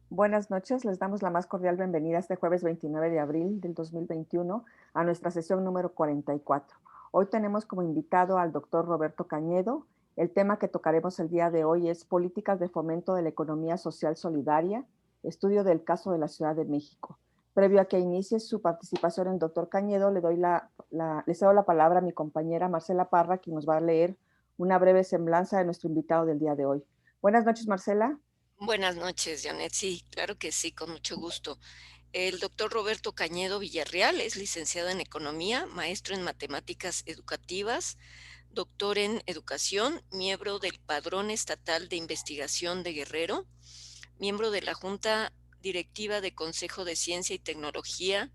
Buenas noches, les damos la más cordial bienvenida este jueves 29 de abril del 2021 a nuestra sesión número 44. Hoy tenemos como invitado al doctor Roberto Cañedo. El tema que tocaremos el día de hoy es políticas de fomento de la economía social solidaria, estudio del caso de la Ciudad de México. Previo a que inicie su participación el doctor Cañedo, le doy le cedo la palabra a mi compañera Marcela Parra, quien nos va a leer una breve semblanza de nuestro invitado del día de hoy. Buenas noches, Marcela. Buenas noches, Janet. Sí, claro que sí, con mucho gusto. El doctor Roberto Cañedo Villarreal es licenciado en Economía, maestro en Matemáticas Educativas, doctor en Educación, miembro del Padrón Estatal de Investigación de Guerrero, miembro de la Junta Directiva de Consejo de Ciencia y Tecnología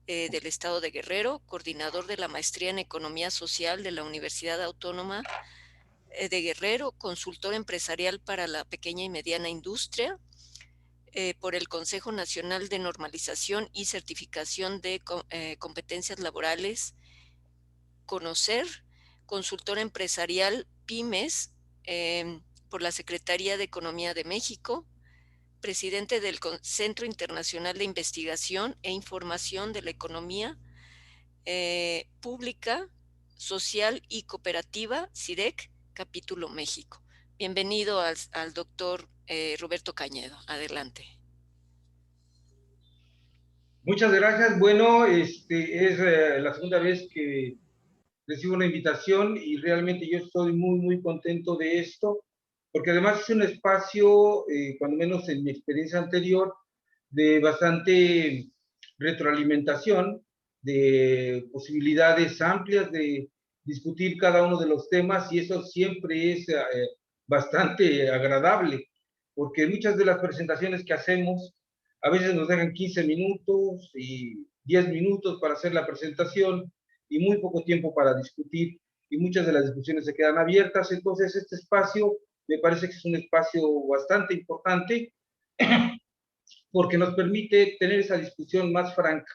del Estado de Guerrero, coordinador de la Maestría en Economía Social de la Universidad Autónoma de Guerrero, consultor empresarial para la pequeña y mediana industria, por el Consejo Nacional de Normalización y Certificación de Competencias Laborales, Conocer, consultor empresarial PYMES, por la Secretaría de Economía de México, presidente del Centro Internacional de Investigación e Información de la Economía Pública, Social y Cooperativa, CIDEC, Capítulo México. Bienvenido al doctor Roberto Cañedo. Adelante. Muchas gracias. Bueno, es la segunda vez que recibo una invitación y realmente yo estoy muy contento de esto, porque además es un espacio, cuando menos en mi experiencia anterior, de bastante retroalimentación, de posibilidades amplias de discutir cada uno de los temas y eso siempre es bastante agradable, porque muchas de las presentaciones que hacemos a veces nos dejan 15 minutos y 10 minutos para hacer la presentación y muy poco tiempo para discutir y muchas de las discusiones se quedan abiertas. Entonces este espacio me parece que es un espacio bastante importante porque nos permite tener esa discusión más franca.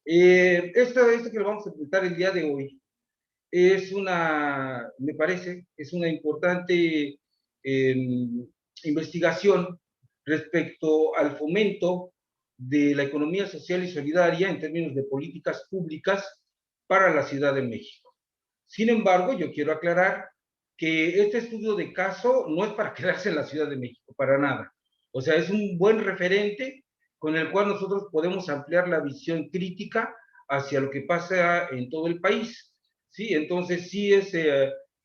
Esto que lo vamos a presentar el día de hoy es me parece, es una importante eh, investigación respecto al fomento de la economía social y solidaria en términos de políticas públicas para la Ciudad de México. Sin embargo, yo quiero aclarar que este estudio de caso no es para quedarse en la Ciudad de México, para nada. O sea, es un buen referente con el cual nosotros podemos ampliar la visión crítica hacia lo que pasa en todo el país. Sí, entonces sí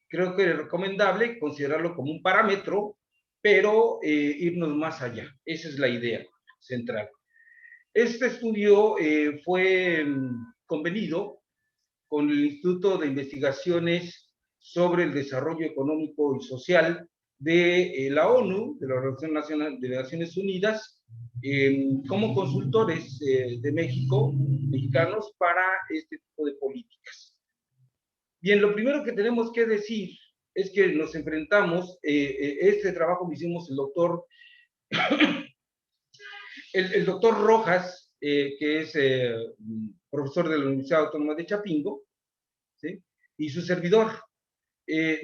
creo que es recomendable considerarlo como un parámetro, pero irnos más allá. Esa es la idea central. Este estudio fue convenido con el Instituto de Investigaciones sobre el Desarrollo Económico y Social de la ONU, de la Organización Nacional de Naciones Unidas, como consultores de México, mexicanos, para este tipo de políticas. Bien, lo primero que tenemos que decir es que nos enfrentamos, este trabajo que hicimos el doctor Rojas, que es profesor de la Universidad Autónoma de Chapingo, ¿sí? Y su servidor.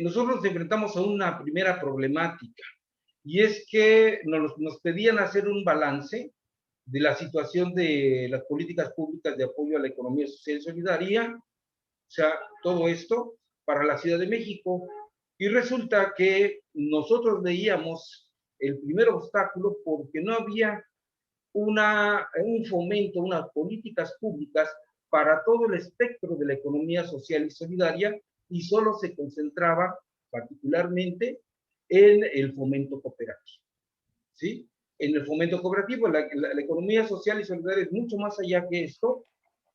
Nosotros nos enfrentamos a una primera problemática, y es que nos pedían hacer un balance de la situación de las políticas públicas de apoyo a la economía social y solidaria, o sea, todo esto para la Ciudad de México. Y resulta que nosotros veíamos el primer obstáculo porque no había un fomento, unas políticas públicas para todo el espectro de la economía social y solidaria y solo se concentraba particularmente en el fomento cooperativo. ¿Sí? En el fomento cooperativo, la economía social y solidaria es mucho más allá que esto.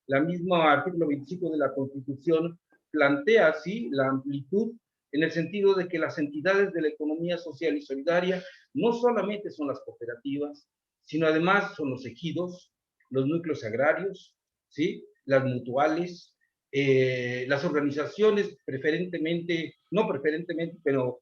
La misma artículo 25 de la Constitución plantea así la amplitud en el sentido de que las entidades de la economía social y solidaria no solamente son las cooperativas, sino además son los ejidos, los núcleos agrarios, ¿sí? Las mutuales, las organizaciones preferentemente, no preferentemente, pero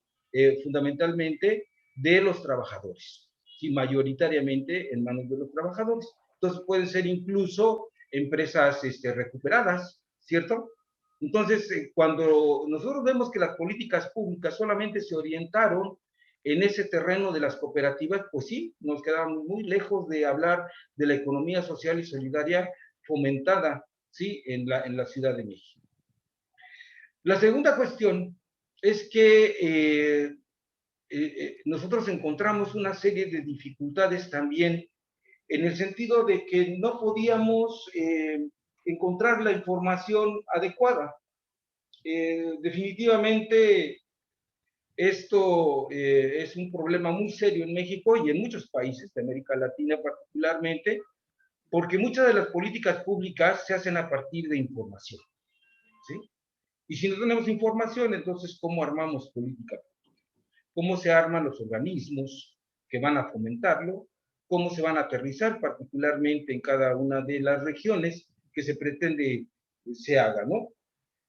fundamentalmente de los trabajadores, ¿sí? Mayoritariamente en manos de los trabajadores. Entonces pueden ser incluso empresas recuperadas, ¿cierto? Entonces, cuando nosotros vemos que las políticas públicas solamente se orientaron en ese terreno de las cooperativas, pues sí, nos quedamos muy lejos de hablar de la economía social y solidaria fomentada, ¿sí?, en la Ciudad de México. La segunda cuestión es que nosotros encontramos una serie de dificultades también en el sentido de que no podíamos encontrar la información adecuada. Definitivamente esto es un problema muy serio en México y en muchos países de América Latina particularmente, porque muchas de las políticas públicas se hacen a partir de información, ¿sí? Y si no tenemos información, entonces, ¿cómo armamos política pública? ¿Cómo se arman los organismos que van a fomentarlo? ¿Cómo se van a aterrizar particularmente en cada una de las regiones que se pretende se haga, ¿no?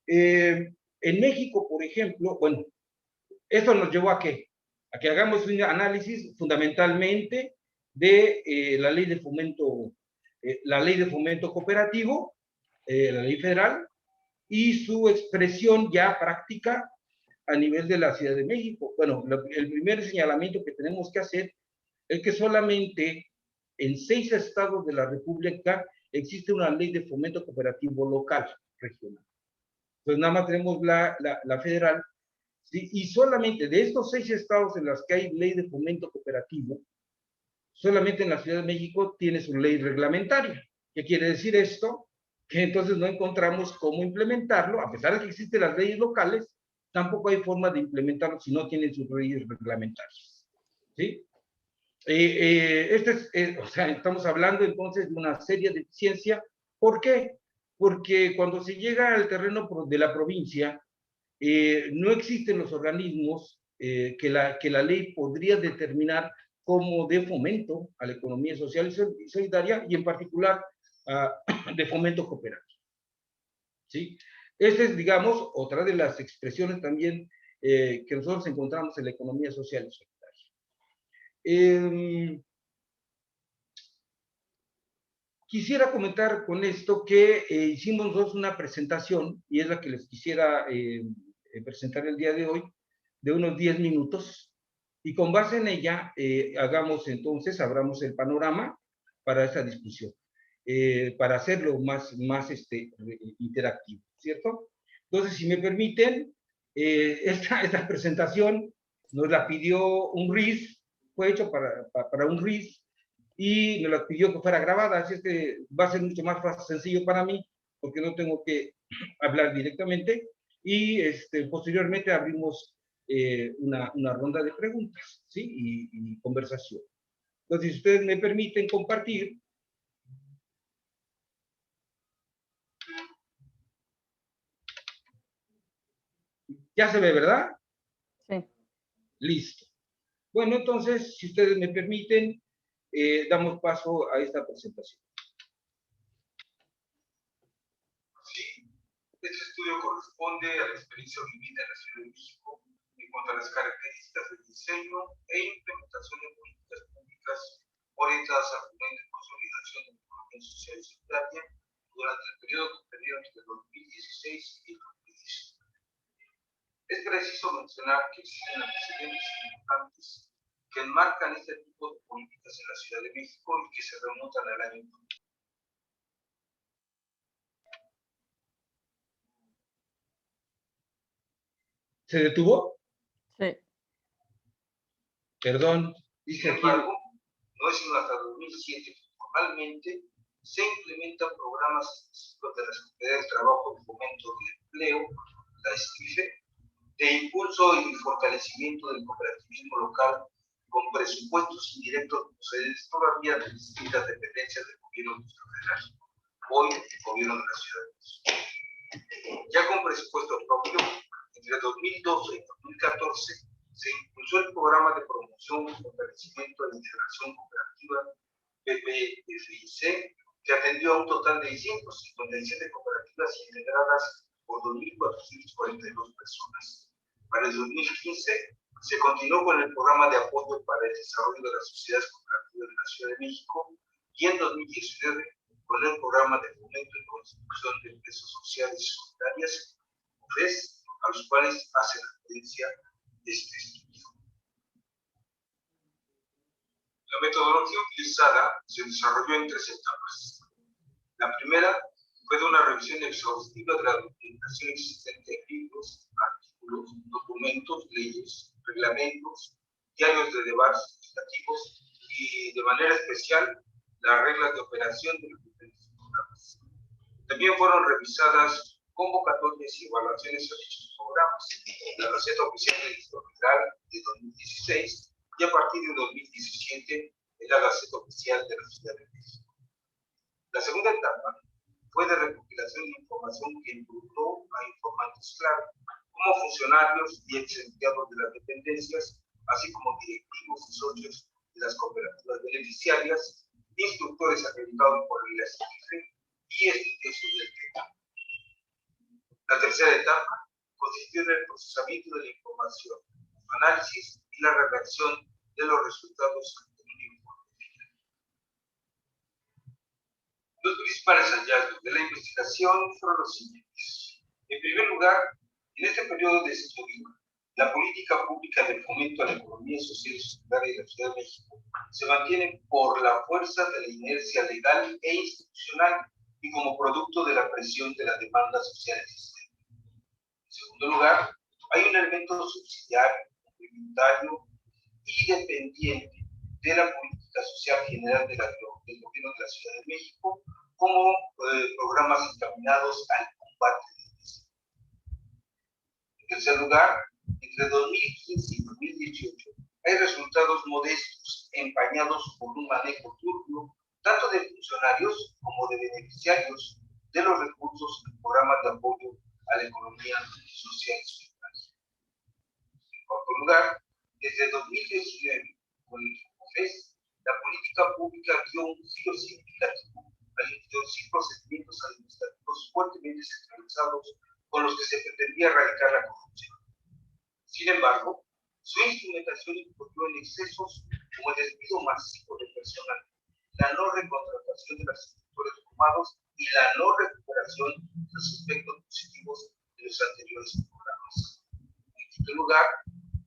En México, por ejemplo, bueno, esto nos llevó a qué? A que hagamos un análisis fundamentalmente de la ley de fomento cooperativo, la ley federal, y su expresión ya práctica a nivel de la Ciudad de México. Bueno, el primer señalamiento que tenemos que hacer es que solamente en 6 estados de la República existe una ley de fomento cooperativo local, regional. Pues nada más tenemos la federal, ¿sí? Y solamente de estos 6 estados en los que hay ley de fomento cooperativo, solamente en la Ciudad de México tiene su ley reglamentaria. ¿Qué quiere decir esto? Que entonces no encontramos cómo implementarlo, a pesar de que existen las leyes locales, tampoco hay forma de implementarlo si no tienen sus leyes reglamentarias, ¿sí? O sea, estamos hablando entonces de una seria deficiencia. ¿Por qué? Porque cuando se llega al terreno de la provincia, no existen los organismos que la ley podría determinar como de fomento a la economía social y solidaria, y en particular de fomento cooperativo, ¿sí? Esta es, digamos, otra de las expresiones también que nosotros encontramos en la economía social y solidaria. Quisiera comentar con esto que hicimos nosotros una presentación, y es la que les quisiera presentar el día de hoy, de unos 10 minutos, y con base en ella abramos el panorama para esta discusión, para hacerlo más interactivo, ¿cierto? Entonces, si me permiten, esta presentación nos la pidió un RIS, fue hecho para un RIS, y me la pidió que fuera grabada, así es que va a ser mucho más fácil, sencillo para mí, porque no tengo que hablar directamente, y posteriormente abrimos una ronda de preguntas, ¿sí? Y conversación. Entonces, si ustedes me permiten compartir. Ya se ve, ¿verdad? Sí. Listo. Bueno, entonces, si ustedes me permiten, damos paso a esta presentación. Sí, este estudio corresponde a la experiencia vivida en la Ciudad de México en cuanto a las características del diseño e implementación de políticas públicas orientadas al fomento y consolidación de la economía social y solidaria durante el periodo comprendido entre 2016 y 2019. Es preciso mencionar que existen antecedentes importantes que enmarcan este tipo de políticas en la Ciudad de México y que se remontan al año 2000. ¿Se detuvo? Sí. Perdón, dice aquí. Sin embargo, no es sino hasta 2007 que formalmente se implementan programas específicos de la Secretaría del Trabajo y Fomento del Empleo, la STIFE, de impulso y fortalecimiento del cooperativismo local con presupuestos indirectos procedentes todavía de distintas dependencias del gobierno federal, hoy el gobierno de la Ciudad de México. Ya con presupuesto propio, entre 2012 y 2014, se impulsó el programa de promoción, fortalecimiento e integración cooperativa PPFIC, que atendió a un total de 157 cooperativas integradas por 2.442 personas. Para el 2015 se continuó con el programa de apoyo para el desarrollo de las sociedades cooperativas de la Ciudad de México, y en 2019 con el programa de fomento y construcción de empresas sociales y solidarias, OFES, a los cuales hace referencia este estudio. La metodología utilizada se desarrolló en 3 etapas. La primera fue de una revisión exhaustiva de la documentación existente en libros, artículos, documentos, leyes, reglamentos, diarios de debates legislativos y, de manera especial, las reglas de operación de los diferentes programas. También fueron revisadas convocatorias y evaluaciones a dichos programas, la Gaceta Oficial del Distrito Federal de 2016 y a partir de 2017 en la Gaceta Oficial de la Ciudad de México. La segunda etapa fue de recopilación de información que involucró a informantes clave, como funcionarios y ex-empleados de las dependencias, así como directivos y socios de las cooperativas beneficiarias, instructores acreditados por el IASIFE y estudiosos del tema. La tercera etapa consistió en el procesamiento de la información, su análisis y la redacción de los resultados en un informe final. Los principales hallazgos de la investigación fueron los siguientes. En primer lugar, en este periodo de estudio, la política pública de fomento a la economía social y solidaria de la Ciudad de México se mantiene por la fuerza de la inercia legal e institucional y como producto de la presión de la demanda social existente. En segundo lugar, hay un elemento subsidiario, complementario y dependiente de la política social general del gobierno de la Ciudad de México, como programas encaminados al combate del mismo. En tercer lugar, entre 2015 y 2018 hay resultados modestos empañados por un manejo turbio tanto de funcionarios como de beneficiarios de los recursos del programa de apoyo a la economía social y solidaria. En cuarto lugar, desde 2019, con el FOCOFES, la política pública dio un giro significativo al introducir procedimientos administrativos fuertemente centralizados con los que se pretendía erradicar la corrupción. Sin embargo, su instrumentación incurrió en excesos como el despido masivo de personal, la no recontratación de los sectores formados y la no recuperación de los efectos positivos de los anteriores programas. En quinto lugar,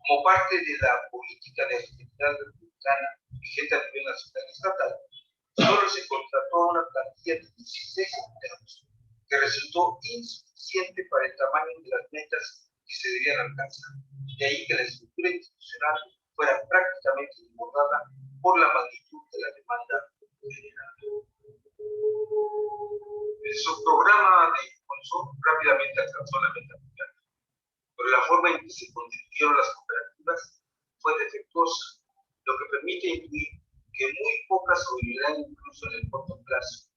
como parte de la política de austeridad republicana vigente a nivel nacional y estatal, solo se contrató a una plantilla de 16 empleados, que resultó insuficiente para el tamaño de las metas que se debían alcanzar. De ahí que la estructura institucional fuera prácticamente desbordada por la magnitud de la demanda general. Su programa de impulso rápidamente alcanzó la meta final, pero la forma en que se constituyeron las cooperativas fue defectuosa, lo que permite intuir que muy pocas sobrevivirán incluso en el corto plazo.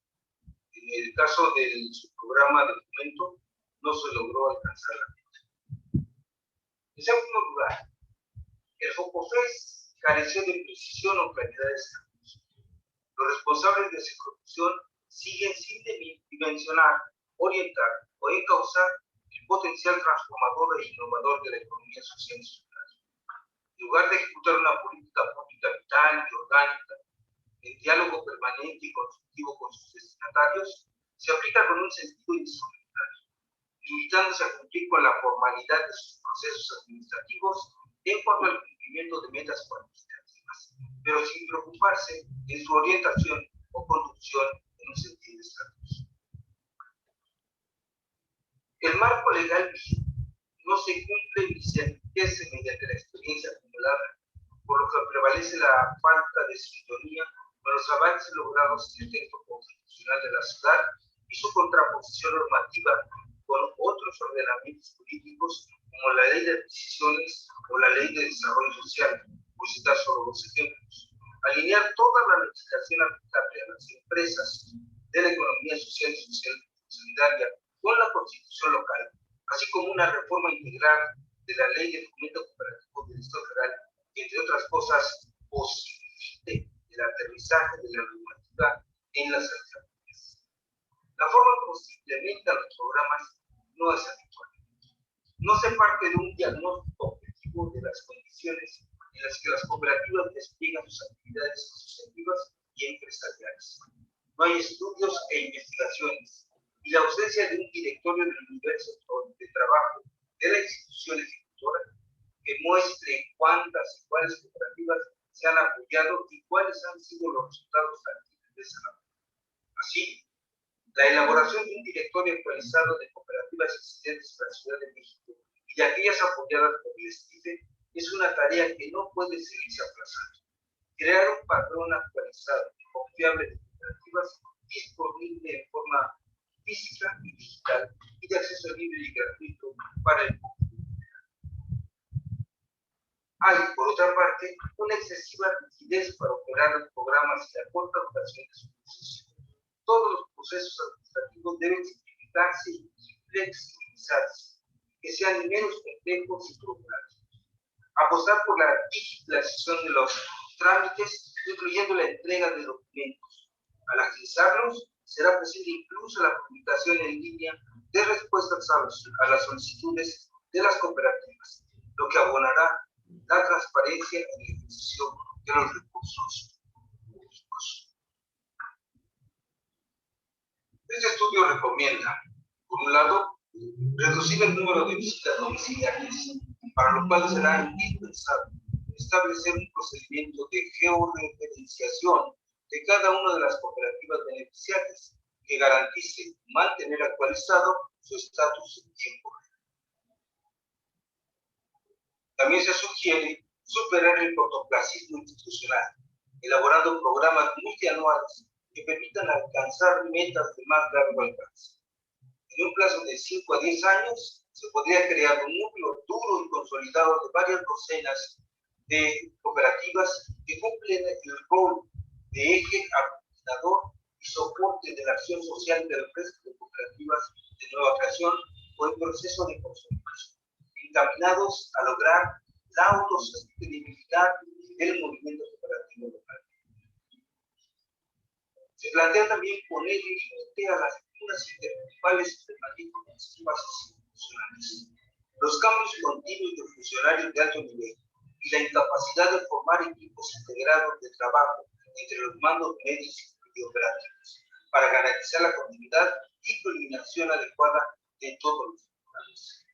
En el caso del subprograma de fomento, no se logró alcanzar la meta. En segundo lugar, el FOCOFES careció de precisión o claridad de escándalos. Los responsables de su corrupción siguen sin dimensionar, orientar o encauzar el potencial transformador e innovador de la economía social y solidaria. En lugar de ejecutar una política pública vital y orgánica, en diálogo permanente y constructivo con sus destinatarios, se aplica con un sentido instrumentario, limitándose a cumplir con la formalidad de sus procesos administrativos en cuanto al cumplimiento de metas cuantitativas, pero sin preocuparse en su orientación o conducción en un sentido estatus. El marco legal no se cumple ni se enriquece mediante la experiencia acumulada, por lo que prevalece la falta de sintonía con los avances logrados en el texto constitucional de la ciudad y su contraposición normativa con otros ordenamientos políticos como la ley de adquisiciones o la ley de desarrollo social, por citar solo dos ejemplos. Alinear toda la legislación aplicable a las empresas de la economía social y solidaria con la constitución local, así como una reforma integral de la ley de fomento cooperativo del Distrito Federal, que entre otras cosas posibilite el aterrizaje de la normativa en las alcaldías. La forma como se implementan los programas no es habitual. No se parte de un diagnóstico objetivo de las condiciones en las que las cooperativas despliegan sus actividades asociativas y empresariales. No hay estudios e investigaciones, y la ausencia de un directorio del universo de trabajo de la institución ejecutora que muestre cuántas y cuáles cooperativas se han apoyado y cuáles han sido los resultados tangibles de esa labor. Así, la elaboración de un directorio actualizado de cooperativas existentes en la Ciudad de México y de aquellas apoyadas por el STIFE es una tarea que no puede seguirse aplazando. Crear un patrón actualizado y confiable de cooperativas disponible en forma física y digital y de acceso libre y gratuito para el público. Hay, por otra parte, una excesiva rigidez para operar los programas y la corta duración de su concesión. Todos los procesos administrativos deben simplificarse y flexibilizarse, que sean menos complejos y burocráticos. Apostar por la digitalización de los trámites, incluyendo la entrega de documentos. Al agilizarlos, será posible incluso la publicación en línea de respuestas a las solicitudes de las cooperativas, lo que abonará la transparencia en el ejercicio de los recursos públicos. Este estudio recomienda, por un lado, reducir el número de visitas domiciliarias, para lo cual será indispensable establecer un procedimiento de georreferenciación de cada una de las cooperativas beneficiarias que garantice mantener actualizado su estatus en tiempo real. También se sugiere superar el cortoplacismo institucional, elaborando programas multianuales que permitan alcanzar metas de más largo alcance. En un plazo de 5 a 10 años, se podría crear un núcleo duro y consolidado de varias docenas de cooperativas que cumplen el rol de eje aglutinador y soporte de la acción social del resto de cooperativas de nueva creación o en proceso de consolidación, encaminados a lograr la autosostenibilidad del movimiento cooperativo local. Se plantea también poner límite a las figuras intermunicipales del manejo de las bases institucionales. Los cambios continuos de funcionarios de alto nivel y la incapacidad de formar equipos integrados de trabajo entre los mandos medios y operativos para garantizar la continuidad y coordinación adecuada de todos los programas.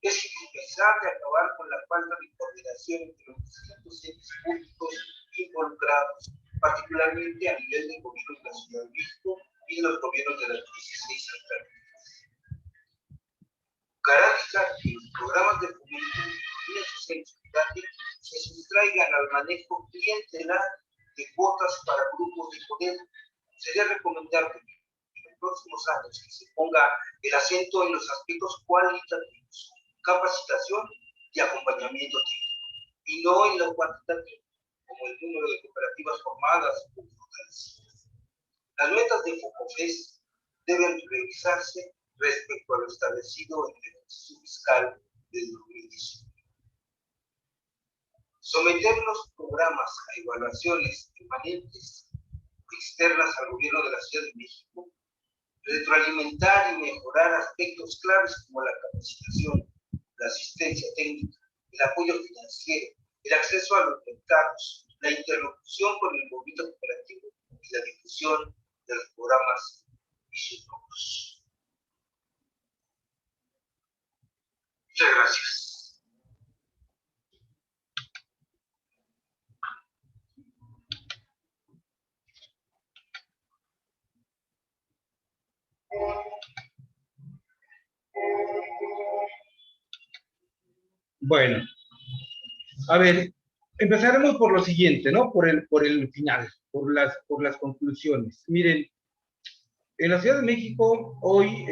Es indispensable acabar con la falta de coordinación entre los distintos entes públicos involucrados, particularmente a nivel del gobierno de la Ciudad de México y de los gobiernos de las 16 alcaldías. Garantizar que los programas de fomento y social se sustraigan al manejo clientelar de cuotas para grupos de poder. Sería recomendable en los próximos años que se ponga el acento en los aspectos cualitativos, capacitación y acompañamiento técnico, y no en lo cuantitativo, como el número de cooperativas formadas o fortalecidas. Las metas de FOCOFES deben revisarse respecto a lo establecido en el ejercicio fiscal del 2019. Someter los programas a evaluaciones permanentes externas al gobierno de la Ciudad de México, retroalimentar y mejorar aspectos claves como la capacitación, la asistencia técnica, el apoyo financiero, el acceso a los mercados, la interlocución con el movimiento cooperativo y la difusión de los programas y sus logros. Muchas gracias. Bueno, a ver, empezaremos por lo siguiente, ¿no? Por el final, por las conclusiones. Miren, en la Ciudad de México, hoy,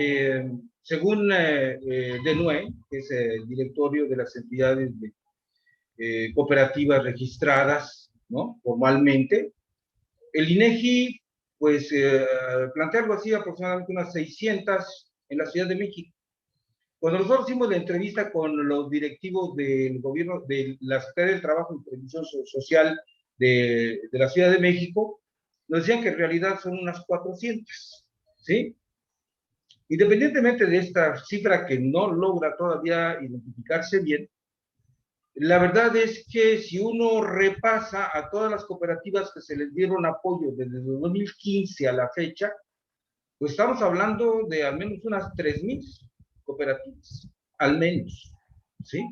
según DENUE, que es el directorio de las entidades cooperativas registradas, ¿no? Formalmente, el INEGI, pues, plantea algo así, aproximadamente unas 600 en la Ciudad de México. Cuando nosotros hicimos la entrevista con los directivos del gobierno, de la Secretaría del Trabajo y Previsión Social de la Ciudad de México, nos decían que en realidad son unas 400, ¿sí? Independientemente de esta cifra que no logra todavía identificarse bien, la verdad es que si uno repasa a todas las cooperativas que se les dieron apoyo desde 2015 a la fecha, pues estamos hablando de al menos unas 3,000 cooperativas, al menos, ¿sí?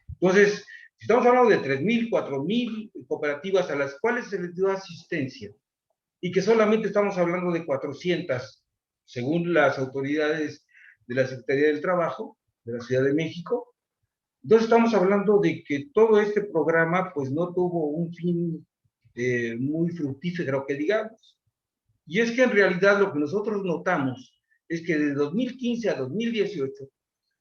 Entonces, Estamos hablando de 3,000, 4,000 cooperativas a las cuales se les dio asistencia y que solamente estamos hablando de 400, según las autoridades de la Secretaría del Trabajo de la Ciudad de México. Entonces estamos hablando de que todo este programa pues no tuvo un fin muy fructífero, que digamos. Y es que en realidad lo que nosotros notamos es que de 2015 a 2018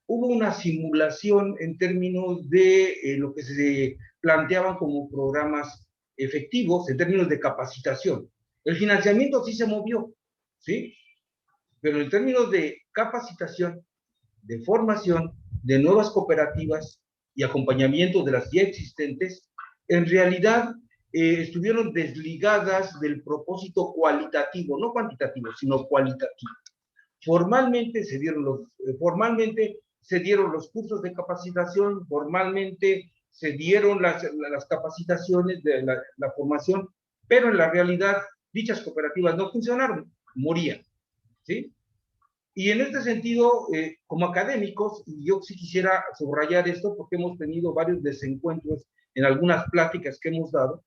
hubo una simulación en términos de lo que se planteaban como programas efectivos, en términos de capacitación. El financiamiento sí se movió, ¿sí? Pero en términos de capacitación, de formación, de nuevas cooperativas y acompañamiento de las ya existentes, en realidad estuvieron desligadas del propósito cualitativo, no cuantitativo, sino cualitativo. Formalmente se dieron los cursos de capacitación, formalmente se dieron las capacitaciones de la formación, pero en la realidad dichas cooperativas no funcionaron, morían, ¿sí? Y en este sentido, como académicos, y yo sí quisiera subrayar esto porque hemos tenido varios desencuentros en algunas pláticas que hemos dado,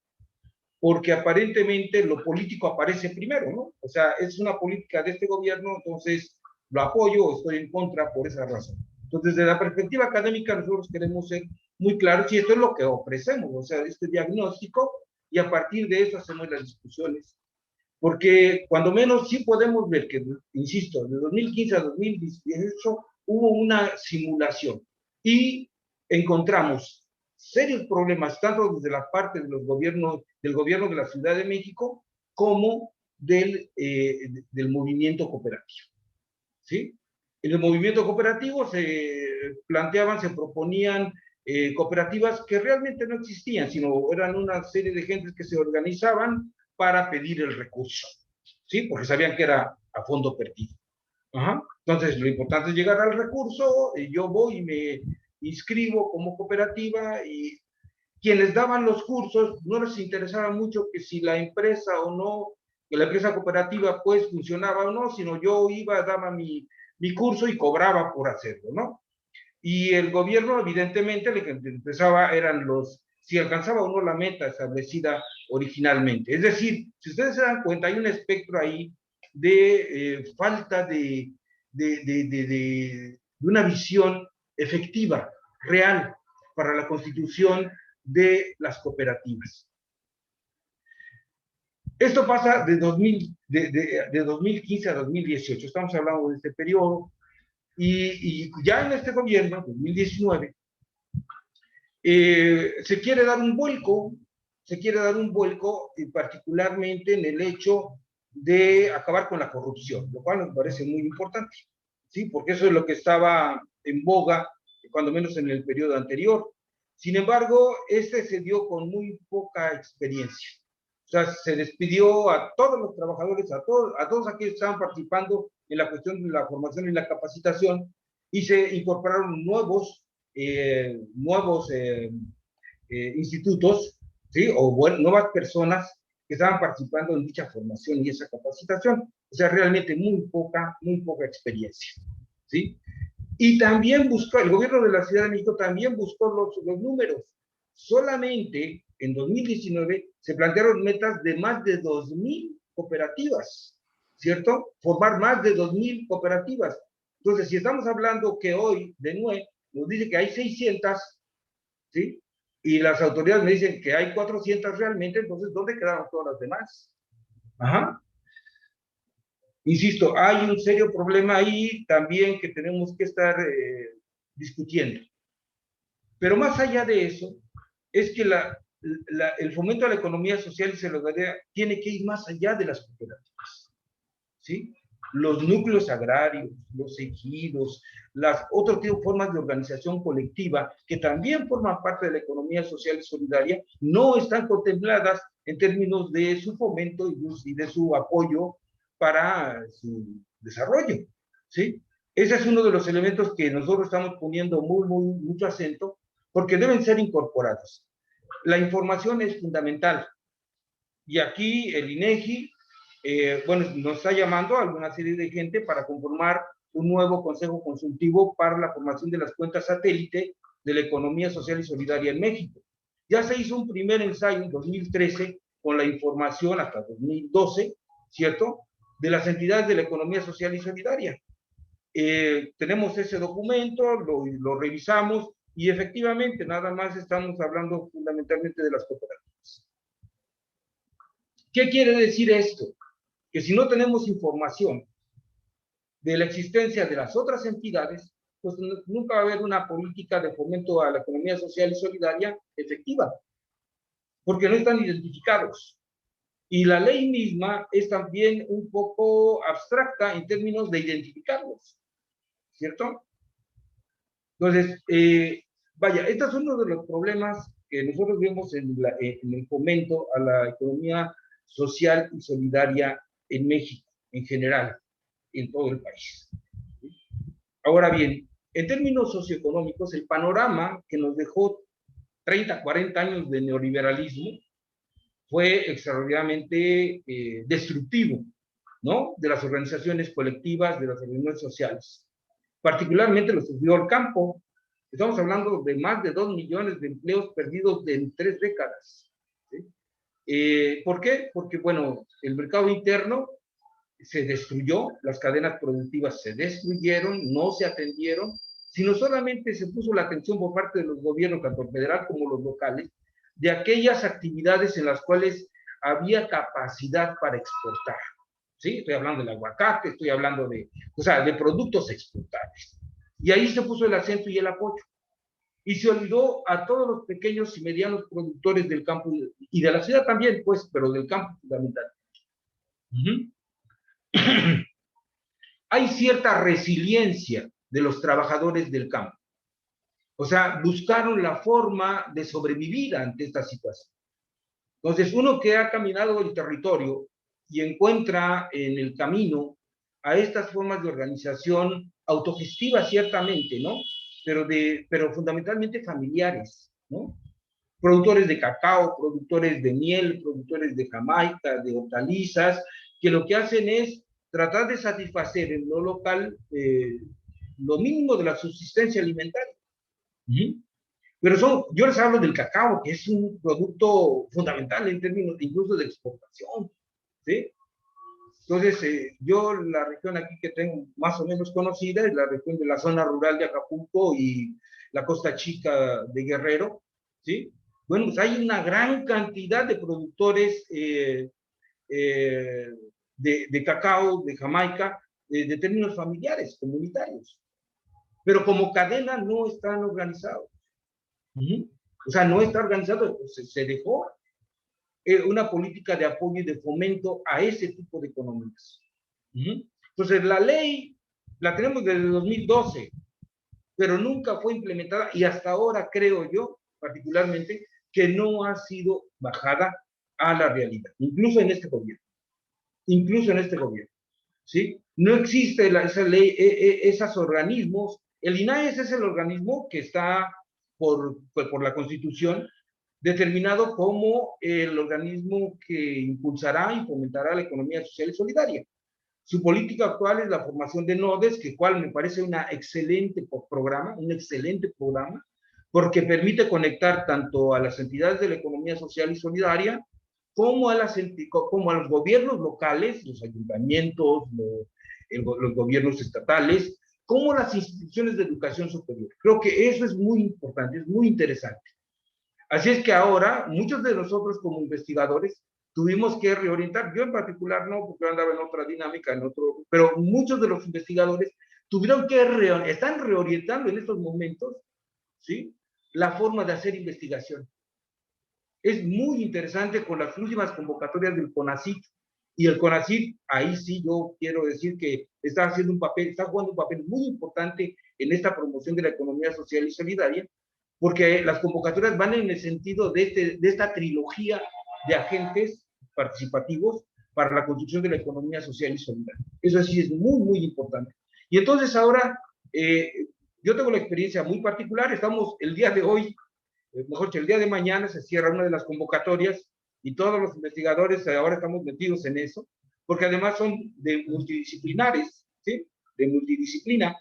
porque aparentemente lo político aparece primero, ¿no? O sea, es una política de este gobierno, entonces lo apoyo o estoy en contra por esa razón. Entonces, desde la perspectiva académica, nosotros queremos ser muy claros y esto es lo que ofrecemos, o sea, este diagnóstico, y a partir de eso hacemos las discusiones. Porque cuando menos sí podemos ver que, insisto, de 2015 a 2018 hubo una simulación y encontramos serios problemas, tanto desde la parte de los gobiernos, del gobierno de la Ciudad de México, como del movimiento cooperativo, ¿sí? En el movimiento cooperativo se planteaban, se proponían cooperativas que realmente no existían, sino eran una serie de gentes que se organizaban para pedir el recurso, ¿sí? Porque sabían que era a fondo perdido. Ajá. Entonces, lo importante es llegar al recurso, yo voy y me inscribo como cooperativa y quienes daban los cursos no les interesaba mucho que si la empresa o no, que la empresa cooperativa pues funcionaba o no, sino yo iba, daba mi curso y cobraba por hacerlo, ¿no? Y el gobierno, evidentemente, lo que empezaba eran si alcanzaba o no la meta establecida originalmente. Es decir, si ustedes se dan cuenta, hay un espectro ahí de falta de una visión efectiva, real, para la constitución de las cooperativas. Esto pasa de 2015 a 2018, estamos hablando de este periodo, y ya en este gobierno, 2019, se quiere dar un vuelco, particularmente en el hecho de acabar con la corrupción, lo cual nos parece muy importante, ¿sí? Porque eso es lo que estaba en boga, cuando menos en el periodo anterior. Sin embargo, se dio con muy poca experiencia. O sea, se despidió a todos los trabajadores, a todos aquellos que estaban participando en la cuestión de la formación y la capacitación, y se incorporaron nuevos institutos, ¿sí? O nuevas personas que estaban participando en dicha formación y esa capacitación. O sea, realmente muy poca experiencia, ¿sí? Y también el gobierno de la Ciudad de México también buscó los números. Solamente en 2019 se plantearon metas de más de 2,000 cooperativas, ¿cierto? Formar más de 2,000 cooperativas. Entonces, si estamos hablando que hoy, de NUE, nos dice que hay 600, ¿sí? Y las autoridades me dicen que hay 400 realmente, entonces, ¿dónde quedaron todas las demás? Ajá. Insisto, hay un serio problema ahí también que tenemos que estar discutiendo. Pero más allá de eso, es que el fomento a la economía social y solidaria tiene que ir más allá de las cooperativas, ¿sí? Los núcleos agrarios, los ejidos, otro tipo de formas de organización colectiva que también forman parte de la economía social y solidaria, no están contempladas en términos de su fomento y de su apoyo para su desarrollo, ¿sí? Ese es uno de los elementos que nosotros estamos poniendo mucho acento, porque deben ser incorporados. La información es fundamental, y aquí el INEGI, nos está llamando a alguna serie de gente para conformar un nuevo consejo consultivo para la formación de las cuentas satélite de la economía social y solidaria en México. Ya se hizo un primer ensayo en 2013 con la información hasta 2012, ¿cierto?, de las entidades de la economía social y solidaria. Tenemos ese documento, lo revisamos y efectivamente nada más estamos hablando fundamentalmente de las cooperativas. ¿Qué quiere decir esto? Que si no tenemos información de la existencia de las otras entidades, pues nunca va a haber una política de fomento a la economía social y solidaria efectiva, porque no están identificados. Y la ley misma es también un poco abstracta en términos de identificarlos, ¿cierto? Entonces, vaya, este es uno de los problemas que nosotros vemos en el fomento a la economía social y solidaria en México, en general, en todo el país. Ahora bien, en términos socioeconómicos, el panorama que nos dejó 30, 40 años de neoliberalismo fue extraordinariamente destructivo, ¿no?, de las organizaciones colectivas, de las organizaciones sociales. Particularmente lo sufrió el campo. Estamos hablando de más de 2 millones de empleos perdidos en 3 décadas. ¿Sí? ¿Por qué? Porque, bueno, el mercado interno se destruyó, las cadenas productivas se destruyeron, no se atendieron, sino solamente se puso la atención por parte de los gobiernos, tanto el federal como los locales, de aquellas actividades en las cuales había capacidad para exportar. ¿Sí? Estoy hablando del aguacate, estoy hablando de productos exportables. Y ahí se puso el acento y el apoyo. Y se olvidó a todos los pequeños y medianos productores del campo y de la ciudad también, pues, pero del campo fundamentalmente. Hay cierta resiliencia de los trabajadores del campo. O sea, buscaron la forma de sobrevivir ante esta situación. Entonces, uno que ha caminado el territorio y encuentra en el camino a estas formas de organización autogestivas, ciertamente, ¿no? Pero fundamentalmente familiares, ¿no? Productores de cacao, productores de miel, productores de jamaica, de hortalizas, que lo que hacen es tratar de satisfacer en lo local lo mínimo de la subsistencia alimentaria. Pero yo les hablo del cacao, que es un producto fundamental en términos incluso de exportación, ¿sí? Entonces, yo la región aquí que tengo más o menos conocida es la región de la zona rural de Acapulco y la costa chica de Guerrero, ¿sí? Bueno, pues hay una gran cantidad de productores de cacao, de jamaica, de términos familiares, comunitarios. Pero como cadena no están organizados. O sea, no está organizado, se dejó una política de apoyo y de fomento a ese tipo de economías. Entonces, la ley la tenemos desde 2012, pero nunca fue implementada y hasta ahora creo yo, particularmente, que no ha sido bajada a la realidad, incluso en este gobierno. ¿Sí? No existe esa ley, esos organismos. El INAES es el organismo que está por la Constitución determinado como el organismo que impulsará y fomentará la economía social y solidaria. Su política actual es la formación de nodes, que cual me parece un excelente programa, porque permite conectar tanto a las entidades de la economía social y solidaria como a los gobiernos locales, los ayuntamientos, los gobiernos estatales, como las instituciones de educación superior. Creo que eso es muy importante, es muy interesante. Así es que ahora, muchos de nosotros como investigadores tuvimos que reorientar, yo en particular no, porque yo andaba en otra dinámica, pero muchos de los investigadores tuvieron que están reorientando en estos momentos, ¿sí?, la forma de hacer investigación. Es muy interesante con las últimas convocatorias del CONACYT, y el CONACYT, ahí sí yo quiero decir que está jugando un papel muy importante en esta promoción de la economía social y solidaria, porque las convocatorias van en el sentido de esta trilogía de agentes participativos para la construcción de la economía social y solidaria. Eso sí es muy, muy importante. Y entonces ahora, yo tengo la experiencia muy particular, estamos el día de hoy, mejor dicho, el día de mañana se cierra una de las convocatorias y todos los investigadores ahora estamos metidos en eso, porque además son de multidisciplinares, ¿sí?, de multidisciplina.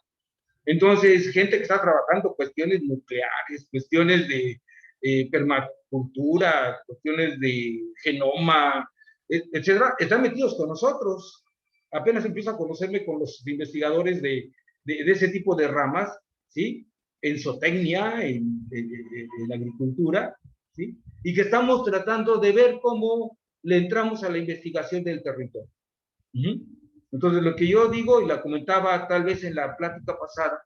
Entonces, gente que está trabajando cuestiones nucleares, cuestiones de permacultura, cuestiones de genoma, etcétera, están metidos con nosotros. Apenas empiezo a conocerme con los investigadores de ese tipo de ramas, ¿sí? En zootecnia, en agricultura, ¿sí? Y que estamos tratando de ver cómo le entramos a la investigación del territorio. Entonces, lo que yo digo, y la comentaba tal vez en la plática pasada,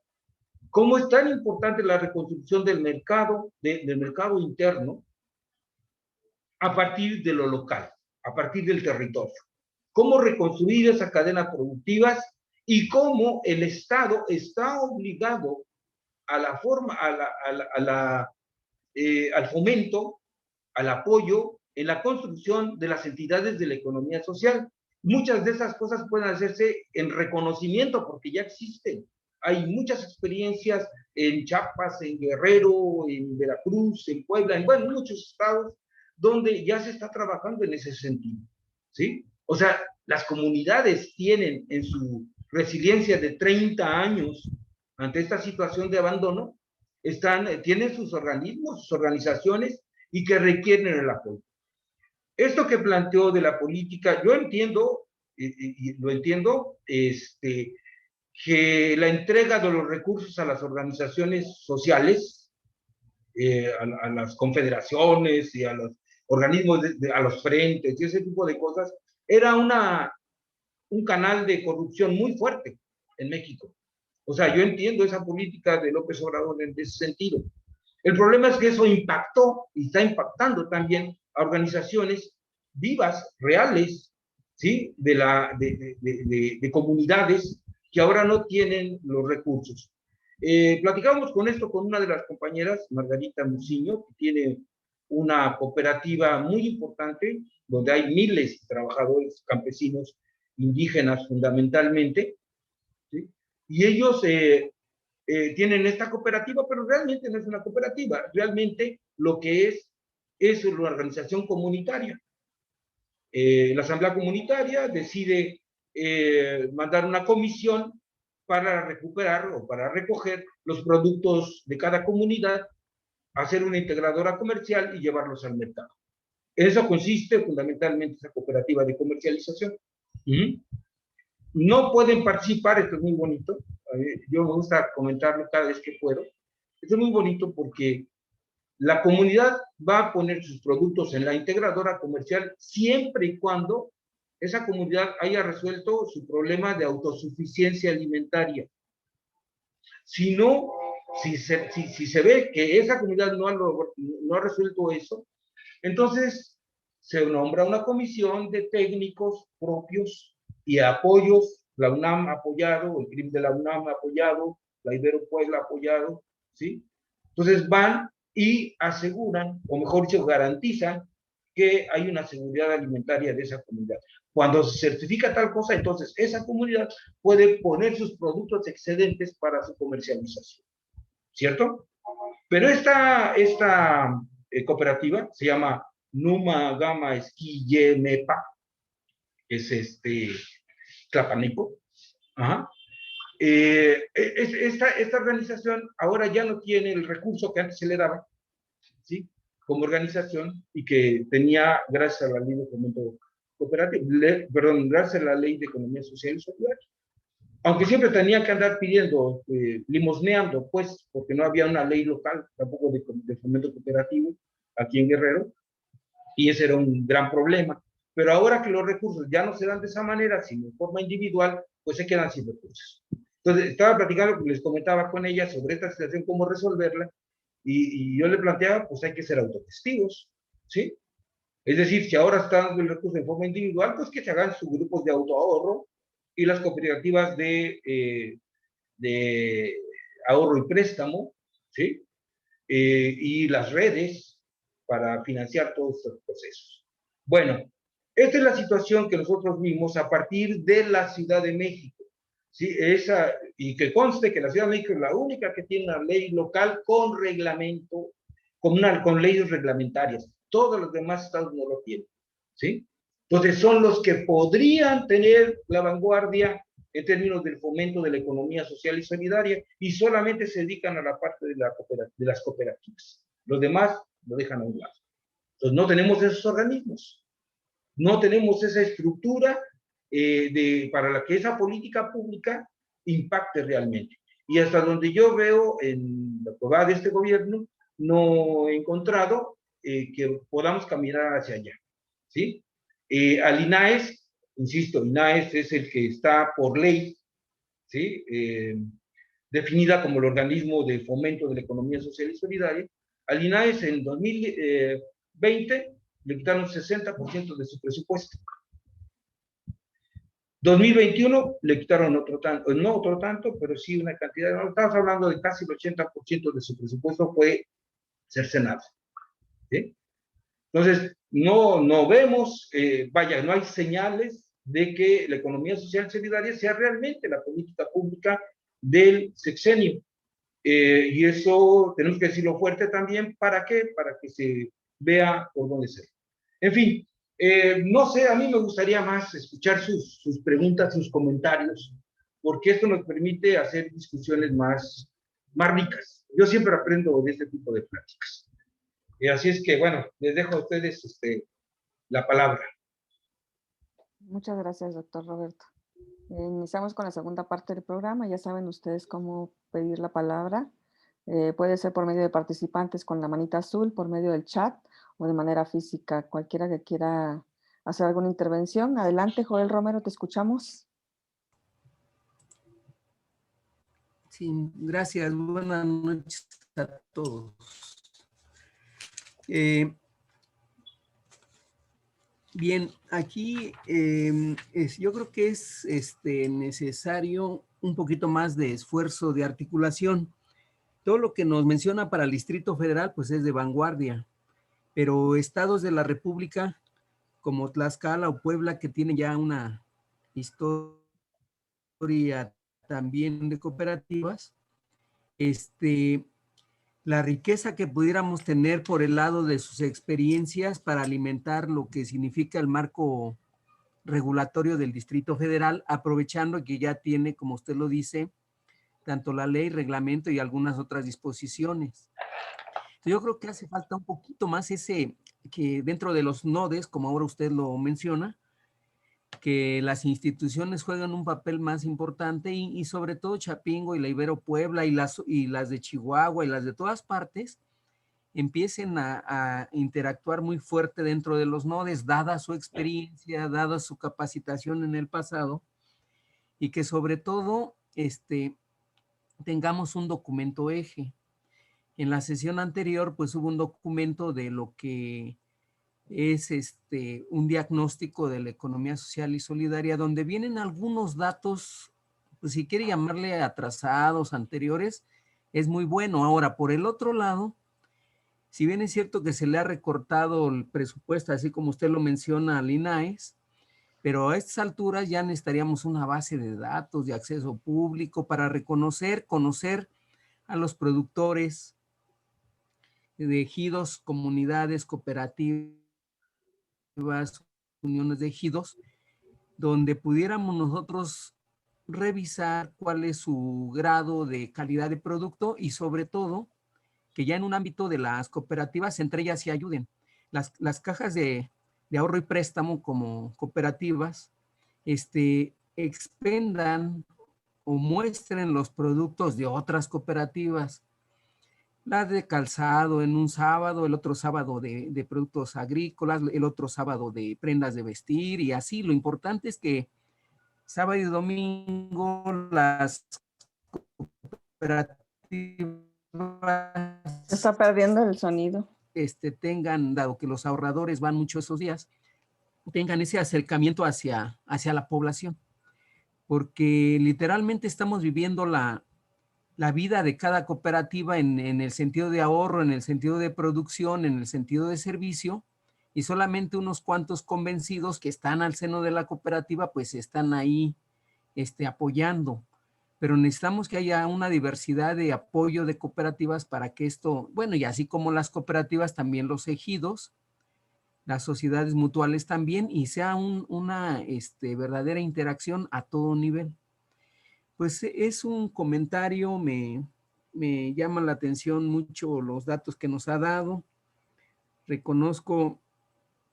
cómo es tan importante la reconstrucción del mercado interno a partir de lo local, a partir del territorio. Cómo reconstruir esas cadenas productivas y cómo el Estado está obligado a la forma, al fomento, al apoyo en la construcción de las entidades de la economía social. Muchas de esas cosas pueden hacerse en reconocimiento porque ya existen. Hay muchas experiencias en Chiapas, en Guerrero, en Veracruz, en Puebla, en bueno, muchos estados donde ya se está trabajando en ese sentido, ¿sí? O sea, las comunidades tienen en su resiliencia de 30 años ante esta situación de abandono, tienen sus organismos, sus organizaciones y que requieren el apoyo. Esto que planteó de la política, yo entiendo, y lo entiendo, que la entrega de los recursos a las organizaciones sociales, a las confederaciones y a los organismos, a los frentes y ese tipo de cosas, era un canal de corrupción muy fuerte en México. O sea, yo entiendo esa política de López Obrador en ese sentido. El problema es que eso impactó y está impactando también a organizaciones vivas, reales, ¿sí? De comunidades que ahora no tienen los recursos. Platicábamos con esto con una de las compañeras, Margarita Muciño, que tiene una cooperativa muy importante, donde hay miles de trabajadores campesinos indígenas fundamentalmente, ¿sí? Y ellos tienen esta cooperativa, pero realmente no es una cooperativa, realmente lo que es una organización comunitaria. La asamblea comunitaria decide mandar una comisión para recuperar o para recoger los productos de cada comunidad, hacer una integradora comercial y llevarlos al mercado. En eso consiste fundamentalmente esa cooperativa de comercialización. No pueden participar, esto es muy bonito, yo me gusta comentarlo cada vez que puedo, esto es muy bonito porque la comunidad va a poner sus productos en la integradora comercial siempre y cuando esa comunidad haya resuelto su problema de autosuficiencia alimentaria. Si no, si se ve que esa comunidad no ha resuelto eso, entonces se nombra una comisión de técnicos propios y apoyos, la UNAM apoyado, el CRIM de la UNAM apoyado, la Ibero Puebla apoyado, ¿sí? Entonces van y aseguran, o mejor dicho, garantizan que hay una seguridad alimentaria de esa comunidad. Cuando se certifica tal cosa, entonces esa comunidad puede poner sus productos excedentes para su comercialización, ¿cierto? Pero esta cooperativa se llama Numa Gama Esquille Mepa, es Tlapaneco. Ajá. Esta organización ahora ya no tiene el recurso que antes se le daba, ¿sí? Como organización y que tenía gracias a la ley de fomento cooperativo, gracias a la ley de economía social y solidaria. Aunque siempre tenía que andar pidiendo, limosneando, pues, porque no había una ley local, tampoco de fomento cooperativo aquí en Guerrero, y ese era un gran problema. Pero ahora que los recursos ya no se dan de esa manera, sino de forma individual, pues se quedan sin recursos. Entonces, estaba platicando, les comentaba con ella sobre esta situación, cómo resolverla, y yo le planteaba, pues hay que ser autotestigos, ¿sí? Es decir, si ahora están dando el recurso de forma individual, pues que se hagan sus grupos de autoahorro y las cooperativas de ahorro y préstamo, ¿sí? Y las redes para financiar todos estos procesos. Bueno, esta es la situación que nosotros vimos a partir de la Ciudad de México, ¿sí? Y que conste que la Ciudad de México es la única que tiene una ley local con reglamento, con leyes reglamentarias. Todos los demás estados no lo tienen, ¿sí? Entonces son los que podrían tener la vanguardia en términos del fomento de la economía social y solidaria, y solamente se dedican a la parte de las cooperativas. Los demás lo dejan a un lado. Entonces no tenemos esos organismos, no tenemos esa estructura para la que esa política pública impacte realmente. Y hasta donde yo veo en la aprobada de este gobierno, no he encontrado que podamos caminar hacia allá, ¿sí? Al INAES, insisto, INAES es el que está por ley, ¿sí? Definida como el organismo de fomento de la economía social y solidaria. Al INAES en 2020 le quitaron 60% de su presupuesto. 2021 le quitaron otro tanto, no otro tanto, pero sí una cantidad, estamos hablando de casi el 80% de su presupuesto fue cercenado, ¿sí? Entonces, no vemos, vaya, no hay señales de que la economía social y solidaria sea realmente la política pública del sexenio. Y eso tenemos que decirlo fuerte también. ¿Para qué? Para que se vea por dónde ser. En fin, no sé, a mí me gustaría más escuchar sus preguntas, sus comentarios, porque esto nos permite hacer discusiones más ricas. Yo siempre aprendo de este tipo de pláticas. Así es que, bueno, les dejo a ustedes la palabra. Muchas gracias, doctor Roberto. Iniciamos con la segunda parte del programa. Ya saben ustedes cómo pedir la palabra. Puede ser por medio de participantes con la manita azul, por medio del chat o de manera física. Cualquiera que quiera hacer alguna intervención. Adelante, Joel Romero, te escuchamos. Sí, gracias. Buenas noches a todos. Bien, aquí yo creo que es necesario un poquito más de esfuerzo de articulación. Todo lo que nos menciona para el Distrito Federal, pues es de vanguardia, pero estados de la República, como Tlaxcala o Puebla, que tienen ya una historia también de cooperativas, la riqueza que pudiéramos tener por el lado de sus experiencias para alimentar lo que significa el marco regulatorio del Distrito Federal, aprovechando que ya tiene, como usted lo dice, tanto la ley, reglamento y algunas otras disposiciones. Yo creo que hace falta un poquito más que dentro de los nodes, como ahora usted lo menciona, que las instituciones juegan un papel más importante y sobre todo Chapingo y la Ibero Puebla y las de Chihuahua y las de todas partes empiecen a interactuar muy fuerte dentro de los nodes, dada su experiencia, dada su capacitación en el pasado, y que sobre todo tengamos un documento eje. En la sesión anterior pues hubo un documento de lo que es un diagnóstico de la economía social y solidaria, donde vienen algunos datos, pues si quiere llamarle atrasados, anteriores, es muy bueno. Ahora, por el otro lado, si bien es cierto que se le ha recortado el presupuesto, así como usted lo menciona al INAES, pero a estas alturas ya necesitaríamos una base de datos de acceso público para conocer a los productores de ejidos, comunidades, cooperativas, uniones de ejidos, donde pudiéramos nosotros revisar cuál es su grado de calidad de producto y sobre todo que ya en un ámbito de las cooperativas entre ellas se ayuden. Las cajas de ahorro y préstamo como cooperativas expendan o muestren los productos de otras cooperativas, la de calzado en un sábado, el otro sábado de productos agrícolas, el otro sábado de prendas de vestir y así. Lo importante es que sábado y domingo las cooperativas Se está perdiendo el sonido. tengan, dado que los ahorradores van mucho esos días, tengan ese acercamiento hacia la población. Porque literalmente estamos viviendo la vida de cada cooperativa en el sentido de ahorro, en el sentido de producción, en el sentido de servicio, y solamente unos cuantos convencidos que están al seno de la cooperativa, pues están ahí apoyando. Pero necesitamos que haya una diversidad de apoyo de cooperativas para que esto, bueno, y así como las cooperativas, también los ejidos, las sociedades mutuales también, y sea una verdadera interacción a todo nivel. Pues es un comentario, me llama la atención mucho los datos que nos ha dado. Reconozco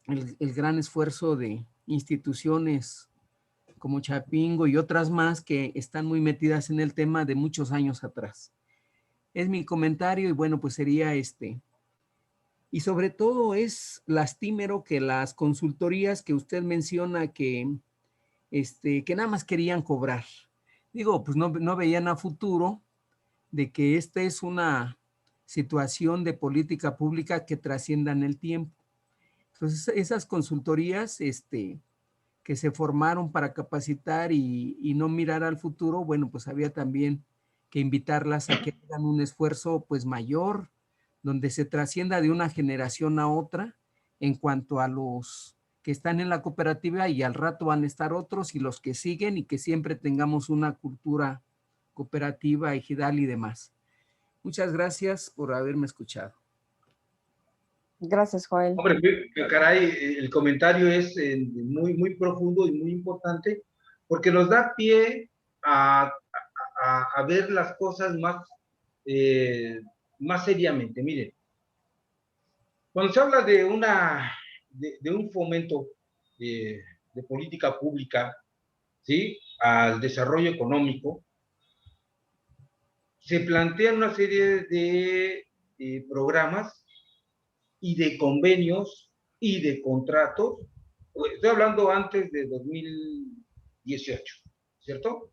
el gran esfuerzo de instituciones como Chapingo y otras más que están muy metidas en el tema de muchos años atrás. Es mi comentario y bueno, pues sería este. Y sobre todo es lastimero que las consultorías que usted menciona que nada más querían cobrar. Digo, pues no veían a futuro de que esta es una situación de política pública que trascienda en el tiempo. Entonces, esas consultorías que se formaron para capacitar y no mirar al futuro, bueno, pues había también que invitarlas a que hagan un esfuerzo pues mayor, donde se trascienda de una generación a otra en cuanto a los que están en la cooperativa y al rato van a estar otros y los que siguen y que siempre tengamos una cultura cooperativa, ejidal y demás. Muchas gracias por haberme escuchado. Gracias, Joel. Hombre, caray, el comentario es muy profundo y muy importante porque nos da pie a ver las cosas más seriamente. Miren, cuando se habla de un fomento de política pública, ¿sí?, al desarrollo económico, se plantean una serie de programas y de convenios y de contratos. Estoy hablando antes de 2018, ¿cierto?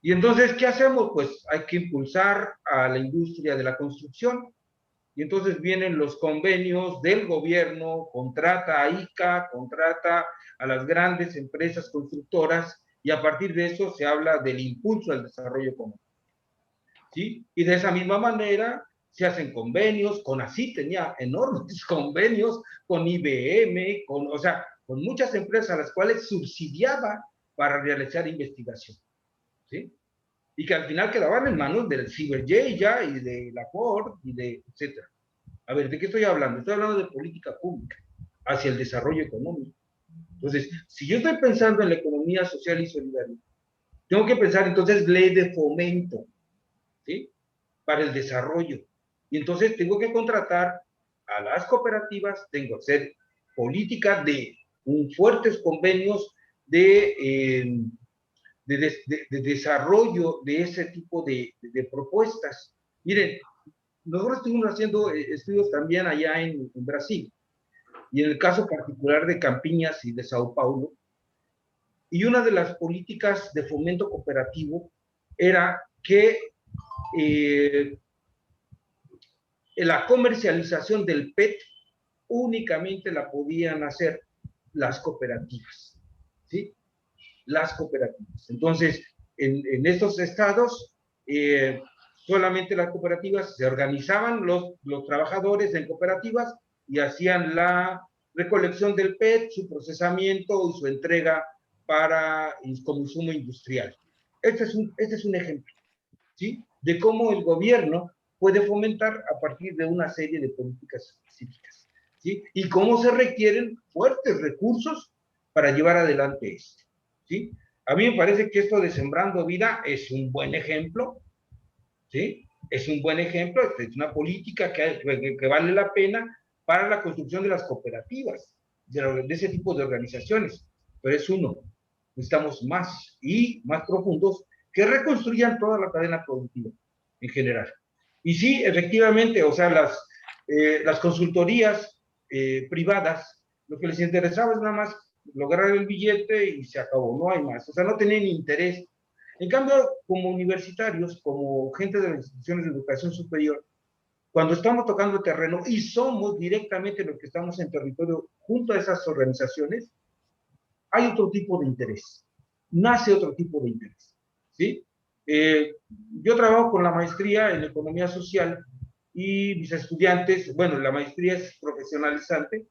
Y entonces, ¿qué hacemos? Pues hay que impulsar a la industria de la construcción. Y entonces vienen los convenios del gobierno, contrata a ICA, contrata a las grandes empresas constructoras, y a partir de eso se habla del impulso al desarrollo económico, ¿sí? Y de esa misma manera se hacen convenios, CONACYT tenía enormes convenios con IBM, con muchas empresas a las cuales subsidiaba para realizar investigación, ¿sí? Y que al final quedaban en manos del CIBERJ ya, y de la Ford, y de etcétera. A ver, ¿de qué estoy hablando? Estoy hablando de política pública hacia el desarrollo económico. Entonces, si yo estoy pensando en la economía social y solidaria, tengo que pensar entonces ley de fomento, ¿sí?, para el desarrollo. Y entonces tengo que contratar a las cooperativas, tengo que hacer política de fuertes convenios de desarrollo de ese tipo de propuestas. Miren, nosotros estuvimos haciendo estudios también allá en Brasil, y en el caso particular de Campiñas y de Sao Paulo, y una de las políticas de fomento cooperativo era que la comercialización del PET únicamente la podían hacer las cooperativas, ¿sí? Las cooperativas. Entonces, en estos estados, solamente las cooperativas se organizaban, los trabajadores en cooperativas, y hacían la recolección del PET, su procesamiento y su entrega para el consumo industrial. Este es un ejemplo, ¿sí?, de cómo el gobierno puede fomentar a partir de una serie de políticas específicas, ¿sí?, y cómo se requieren fuertes recursos para llevar adelante esto, ¿sí? A mí me parece que esto de Sembrando Vida es un buen ejemplo, ¿sí? Es un buen ejemplo, es una política que vale la pena para la construcción de las cooperativas, de ese tipo de organizaciones, pero es uno. Necesitamos más y más profundos que reconstruyan toda la cadena productiva en general. Y sí, efectivamente, o sea, las consultorías privadas, lo que les interesaba es nada más lograr el billete y se acabó, no hay más. O sea, no tenían interés. En cambio, como universitarios, como gente de las instituciones de educación superior, cuando estamos tocando terreno y somos directamente los que estamos en territorio junto a esas organizaciones, hay otro tipo de interés, nace otro tipo de interés, ¿sí? Yo trabajo con la maestría en economía social, y mis estudiantes, bueno, la maestría es profesionalizante,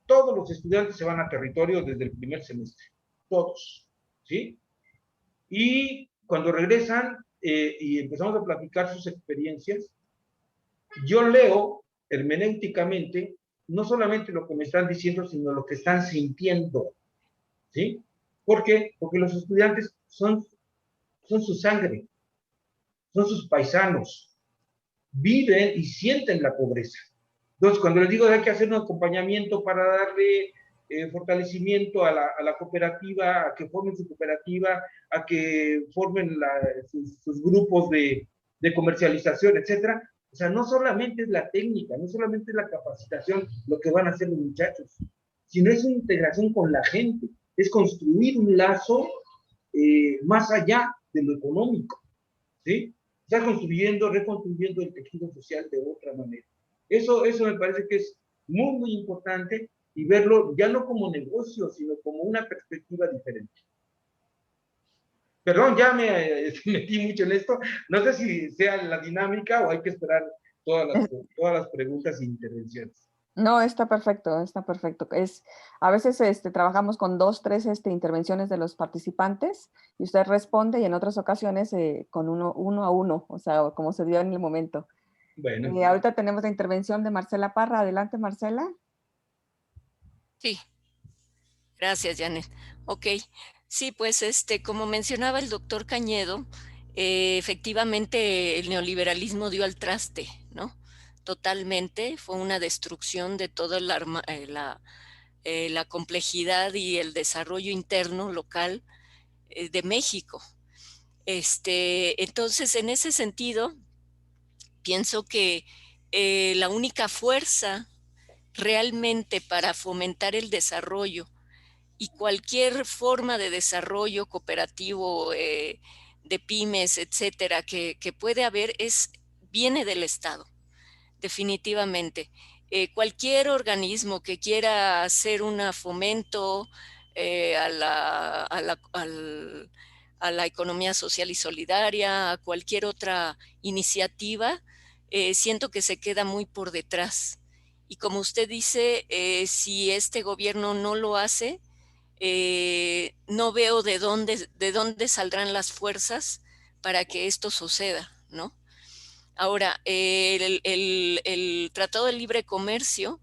todos los estudiantes se van a territorio desde el primer semestre, todos, ¿sí? Y cuando regresan y empezamos a platicar sus experiencias, yo leo hermenéuticamente no solamente lo que me están diciendo, sino lo que están sintiendo, ¿sí? ¿Por qué? Porque los estudiantes son son su sangre, son sus paisanos, viven y sienten la pobreza. Entonces, cuando les digo que hay que hacer un acompañamiento para darle fortalecimiento a la cooperativa, a que formen su cooperativa, a que formen sus grupos de comercialización, etcétera. O sea, no solamente es la técnica, no solamente es la capacitación lo que van a hacer los muchachos, sino es una integración con la gente, es construir un lazo más allá de lo económico, ¿sí? Está construyendo, reconstruyendo el tejido social de otra manera. Eso me parece que es muy, muy importante y verlo ya no como negocio, sino como una perspectiva diferente. Perdón, ya me metí mucho en esto. No sé si sea la dinámica o hay que esperar todas las preguntas e intervenciones. No, está perfecto, está perfecto. A veces trabajamos con 2, 3 intervenciones de los participantes y usted responde y en otras ocasiones con uno a uno, o sea, como se dio en el momento. Bueno. Ahorita tenemos la intervención de Marcela Parra. Adelante, Marcela. Sí, gracias, Janet. Ok, sí, pues como mencionaba el doctor Cañedo, efectivamente el neoliberalismo dio al traste, ¿no? Totalmente, fue una destrucción de toda la complejidad y el desarrollo interno local de México. Entonces, en ese sentido, pienso que la única fuerza realmente para fomentar el desarrollo y cualquier forma de desarrollo cooperativo, de pymes, etcétera, que puede haber, viene del Estado, definitivamente. Cualquier organismo que quiera hacer un fomento a la economía social y solidaria, a cualquier otra iniciativa, siento que se queda muy por detrás. Y como usted dice, si este gobierno no lo hace, no veo de dónde saldrán las fuerzas para que esto suceda, ¿no? Ahora, el Tratado de Libre Comercio,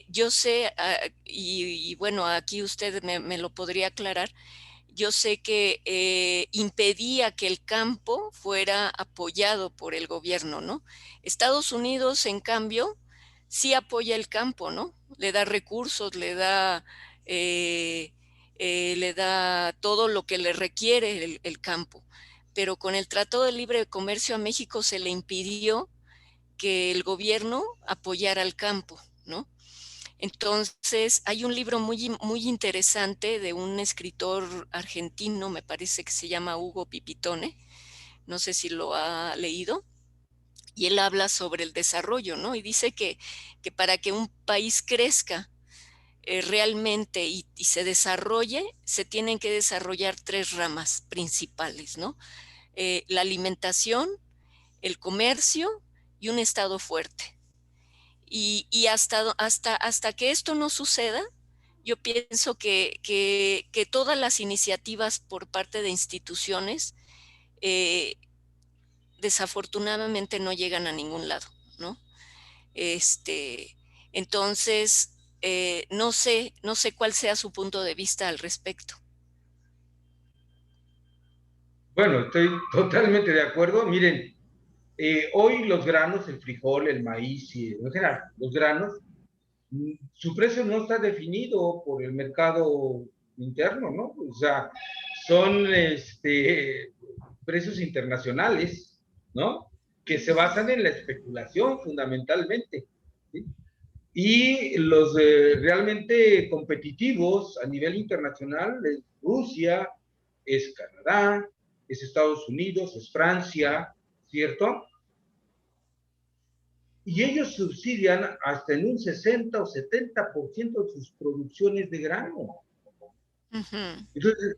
yo sé, y bueno, aquí usted me lo podría aclarar, yo sé que impedía que el campo fuera apoyado por el gobierno, ¿no? Estados Unidos, en cambio, sí apoya el campo, ¿no? Le da recursos, le da todo lo que le requiere el campo. Pero con el Tratado de Libre Comercio a México se le impidió que el gobierno apoyara al campo, ¿no? Entonces, hay un libro muy, muy interesante de un escritor argentino, me parece que se llama Hugo Pipitone, no sé si lo ha leído, y él habla sobre el desarrollo, ¿no? Y dice que para que un país crezca realmente y se desarrolle, se tienen que desarrollar 3 ramas principales, ¿no? La alimentación, el comercio y un Estado fuerte. Y hasta que esto no suceda, yo pienso que todas las iniciativas por parte de instituciones desafortunadamente no llegan a ningún lado, ¿no? Entonces, no sé cuál sea su punto de vista al respecto. Bueno, estoy totalmente de acuerdo. Miren, hoy los granos, el frijol, el maíz y en general, los granos, su precio no está definido por el mercado interno, ¿no? O sea, son precios internacionales, ¿no? Que se basan en la especulación fundamentalmente, ¿sí? Y los realmente competitivos a nivel internacional es Rusia, es Canadá, es Estados Unidos, es Francia, ¿cierto? Y ellos subsidian hasta en un 60 o 70% de sus producciones de grano. Entonces,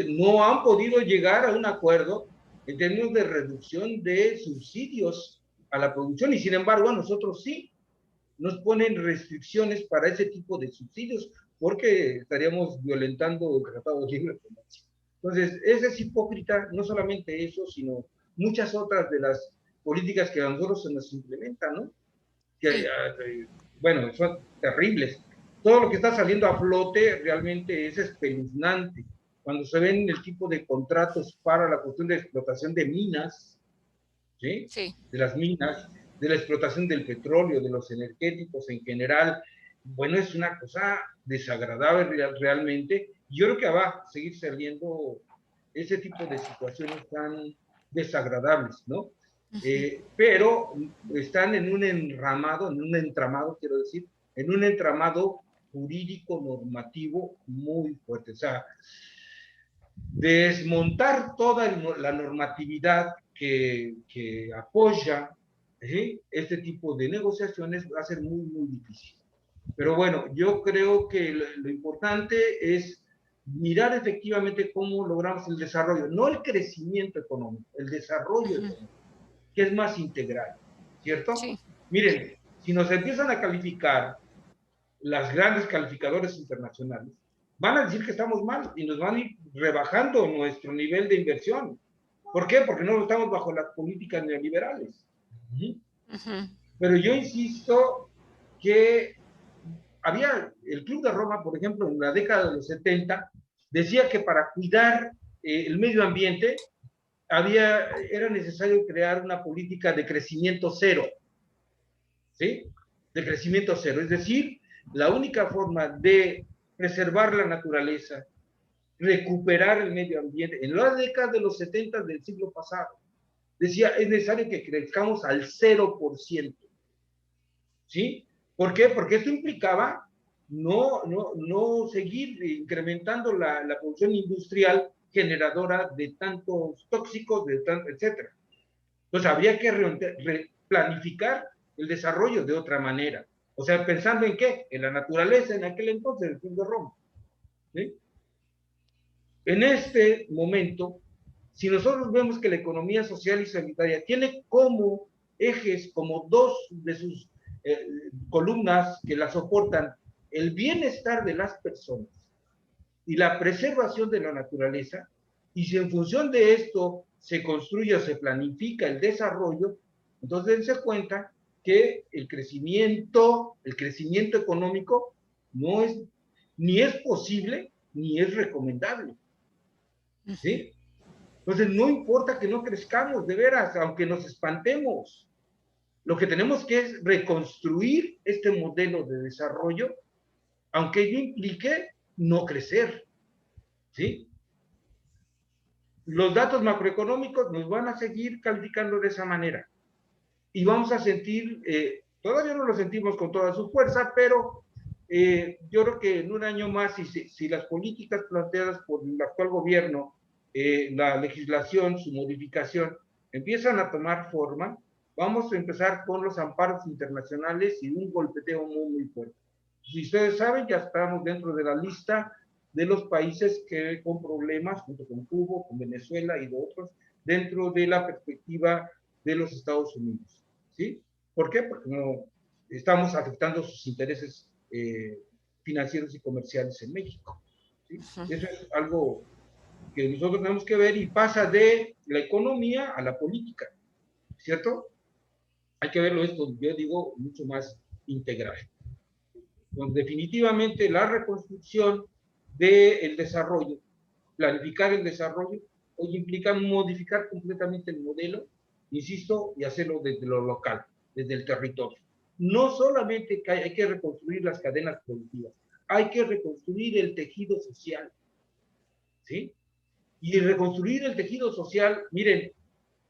no han podido llegar a un acuerdo en términos de reducción de subsidios a la producción y sin embargo a nosotros sí nos ponen restricciones para ese tipo de subsidios porque estaríamos violentando el Tratado de Libre Comercio. Entonces, es hipócrita, no solamente eso, sino muchas otras de las políticas que a nosotros se nos implementan, ¿no? Que, bueno, son terribles. Todo lo que está saliendo a flote realmente es espeluznante. cuando se ven el tipo de contratos para la cuestión de explotación de minas, ¿sí? Sí. De las minas, de la explotación del petróleo, de los energéticos en general, bueno, es una cosa desagradable realmente. Yo creo que va a seguir saliendo ese tipo de situaciones tan desagradables, ¿no? Pero están en un entramado, quiero decir, en un entramado jurídico normativo muy fuerte. O sea, desmontar toda la normatividad que apoya este tipo de negociaciones va a ser muy, muy difícil. Pero bueno, yo creo que lo importante es mirar efectivamente cómo logramos el desarrollo, no el crecimiento económico, el desarrollo económico, que es más integral, ¿cierto? Sí. Miren, si nos empiezan a calificar las grandes calificadoras internacionales, van a decir que estamos mal y nos van a ir rebajando nuestro nivel de inversión. ¿Por qué? Porque no estamos bajo las políticas neoliberales. Pero yo insisto que había el Club de Roma, por ejemplo, en la década de los 70, decía que para cuidar el medio ambiente era necesario crear una política de crecimiento cero, ¿sí? De crecimiento cero, es decir, la única forma de preservar la naturaleza, recuperar el medio ambiente, en la década de los 70 del siglo pasado, decía, es necesario que crezcamos al 0%, ¿sí? ¿Por qué? Porque esto implicaba no seguir incrementando la producción industrial generadora de tantos tóxicos, etcétera. Entonces habría que planificar el desarrollo de otra manera. O sea, pensando en qué? En la naturaleza en aquel entonces, el Club de Roma. ¿Sí? En este momento, si nosotros vemos que la economía social y sanitaria tiene como ejes, como dos de sus columnas que la soportan, el bienestar de las personas y la preservación de la naturaleza, y si en función de esto se construye o se planifica el desarrollo, entonces dense cuenta que el crecimiento económico no es, ni es posible, ni es recomendable. ¿Sí? Entonces no importa que no crezcamos, de veras, aunque nos espantemos. Lo que tenemos que es reconstruir este modelo de desarrollo, aunque ello implique no crecer. ¿Sí? Los datos macroeconómicos nos van a seguir calificando de esa manera. Y vamos a sentir, todavía no lo sentimos con toda su fuerza, pero yo creo que en un año más, si las políticas planteadas por el actual gobierno, la legislación, su modificación, empiezan a tomar forma, vamos a empezar con los amparos internacionales y un golpeteo muy, muy fuerte. Si ustedes saben, ya estamos dentro de la lista de los países que con problemas, junto con Cuba, con Venezuela y de otros, dentro de la perspectiva de los Estados Unidos. ¿Sí? ¿Por qué? Porque no estamos afectando sus intereses financieros y comerciales en México. ¿Sí? Eso es algo que nosotros tenemos que ver y pasa de la economía a la política, ¿cierto? Hay que verlo esto, yo digo, mucho más integral. Entonces, definitivamente la reconstrucción del desarrollo, planificar el desarrollo, hoy implica modificar completamente el modelo, insisto, y hacerlo desde lo local, desde el territorio. No solamente hay que reconstruir las cadenas productivas, hay que reconstruir el tejido social, ¿sí? Y reconstruir el tejido social, miren,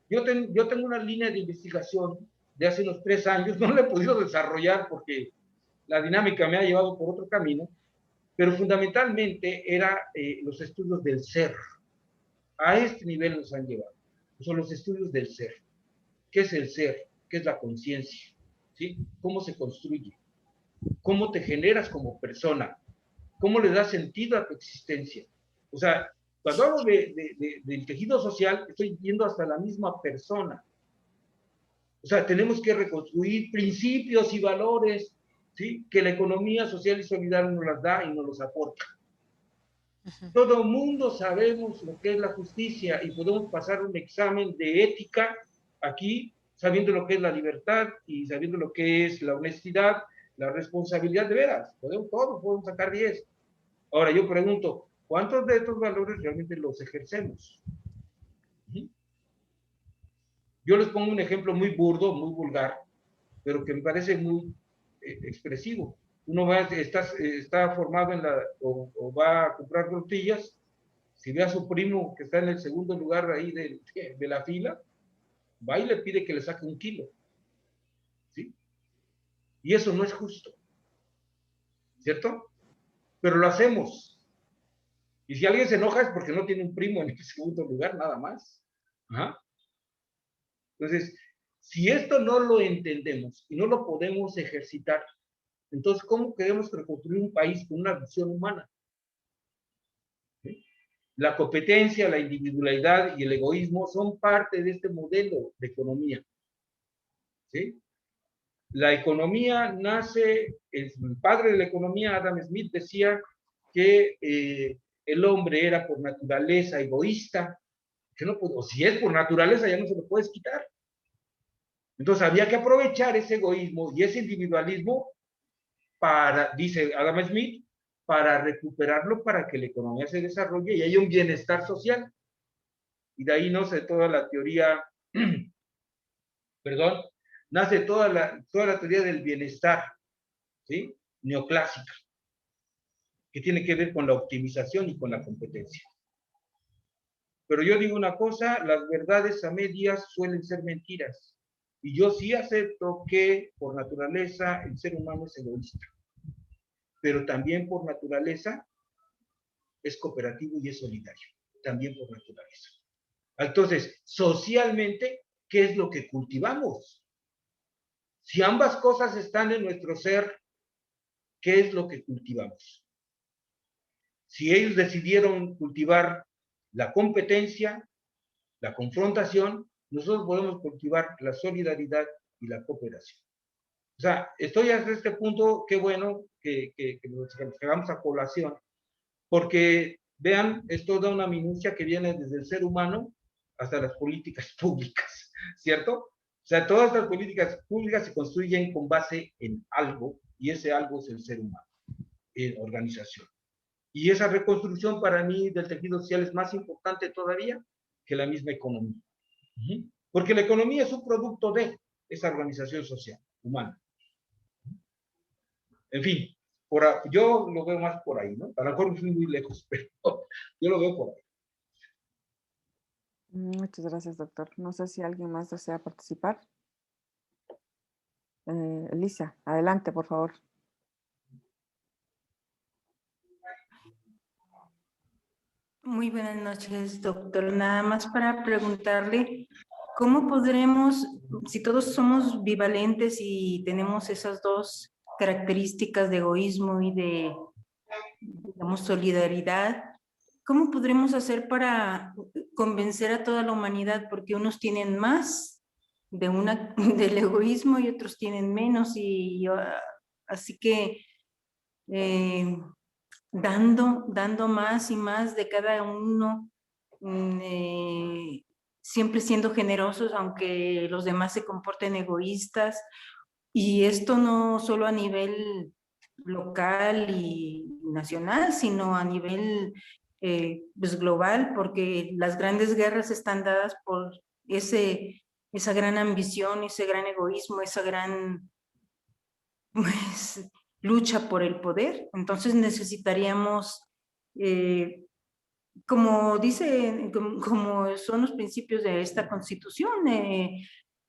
yo tengo una línea de investigación de hace unos 3 años, no la he podido desarrollar porque la dinámica me ha llevado por otro camino, pero fundamentalmente era los estudios del ser. A este nivel nos han llevado. Son los estudios del ser. ¿Qué es el ser? ¿Qué es la conciencia? ¿Sí? ¿Cómo se construye? ¿Cómo te generas como persona? ¿Cómo le das sentido a tu existencia? O sea, cuando hablo del tejido social, estoy viendo hasta la misma persona. O sea, tenemos que reconstruir principios y valores, ¿sí? Que la economía social y solidaria nos las da y nos los aporta. Todo el mundo sabemos lo que es la justicia y podemos pasar un examen de ética aquí, sabiendo lo que es la libertad y sabiendo lo que es la honestidad, la responsabilidad de veras. Todos podemos sacar 10. Ahora yo pregunto, ¿Cuántos de estos valores realmente los ejercemos? Yo les pongo un ejemplo muy burdo, muy vulgar, pero que me parece muy expresivo. Uno va, está formado en o va a comprar tortillas, si ve a su primo que está en el segundo lugar ahí de la fila, va y le pide que le saque 1 kilo. ¿Sí? Y eso no es justo, ¿cierto? Pero lo hacemos. Y si alguien se enoja es porque no tiene un primo en el segundo lugar, nada más. Ajá. Entonces, si esto no lo entendemos y no lo podemos ejercitar, entonces, ¿cómo queremos reconstruir un país con una visión humana? ¿Sí? La competencia, la individualidad y el egoísmo son parte de este modelo de economía. ¿Sí? La economía nace, el padre de la economía, Adam Smith, decía que el hombre era por naturaleza egoísta, que no, o si es por naturaleza ya no se lo puedes quitar. Entonces había que aprovechar ese egoísmo y ese individualismo para, dice Adam Smith, para recuperarlo para que la economía se desarrolle y haya un bienestar social. Y de ahí nace toda la teoría, perdón, nace toda la teoría del bienestar, ¿sí? Neoclásica, que tiene que ver con la optimización y con la competencia. Pero yo digo una cosa, las verdades a medias suelen ser mentiras. Y yo sí acepto que por naturaleza el ser humano es egoísta, pero también por naturaleza es cooperativo y es solidario, también por naturaleza. Entonces, socialmente, ¿qué es lo que cultivamos? Si ambas cosas están en nuestro ser, ¿qué es lo que cultivamos? Si ellos decidieron cultivar la competencia, la confrontación, nosotros podemos cultivar la solidaridad y la cooperación. O sea, estoy hasta este punto, qué bueno que nos llegamos a colación, porque vean, esto da una minucia que viene desde el ser humano hasta las políticas públicas, ¿cierto? O sea, todas las políticas públicas se construyen con base en algo, y ese algo es el ser humano, en organización. Y esa reconstrucción para mí del tejido social es más importante todavía que la misma economía. Porque la economía es un producto de esa organización social, humana. En fin, yo lo veo más por ahí, ¿no? A lo mejor fui muy lejos, pero yo lo veo por ahí. Muchas gracias, doctor. No sé si alguien más desea participar. Elisa, adelante, por favor. Muy buenas noches, doctor. Nada más para preguntarle, ¿cómo podremos, si todos somos bivalentes y tenemos esas dos características de egoísmo y de, digamos, solidaridad, ¿cómo podremos hacer para convencer a toda la humanidad? Porque unos tienen más del egoísmo y otros tienen menos, así que dando más y más de cada uno, siempre siendo generosos, aunque los demás se comporten egoístas. Y esto no solo a nivel local y nacional, sino a nivel pues global, porque las grandes guerras están dadas por esa gran ambición, ese gran egoísmo, esa gran pues, lucha por el poder. Entonces necesitaríamos, como dice, como son los principios de esta Constitución,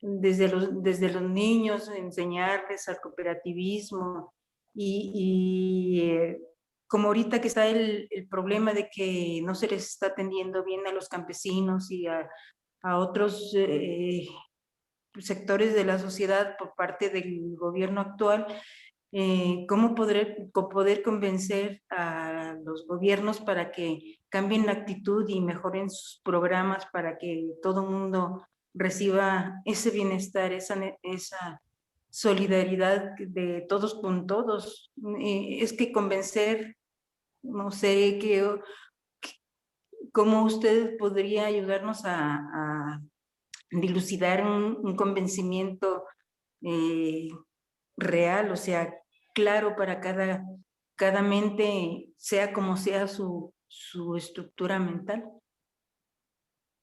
desde los niños enseñarles al cooperativismo como ahorita que está el problema de que no se les está atendiendo bien a los campesinos y a otros sectores de la sociedad por parte del gobierno actual, cómo poder convencer a los gobiernos para que cambien la actitud y mejoren sus programas para que todo el mundo reciba ese bienestar, esa solidaridad de todos con todos. Es que convencer, no sé, cómo usted podría ayudarnos a dilucidar un convencimiento real, o sea, claro para cada cada mente, sea como sea su estructura mental?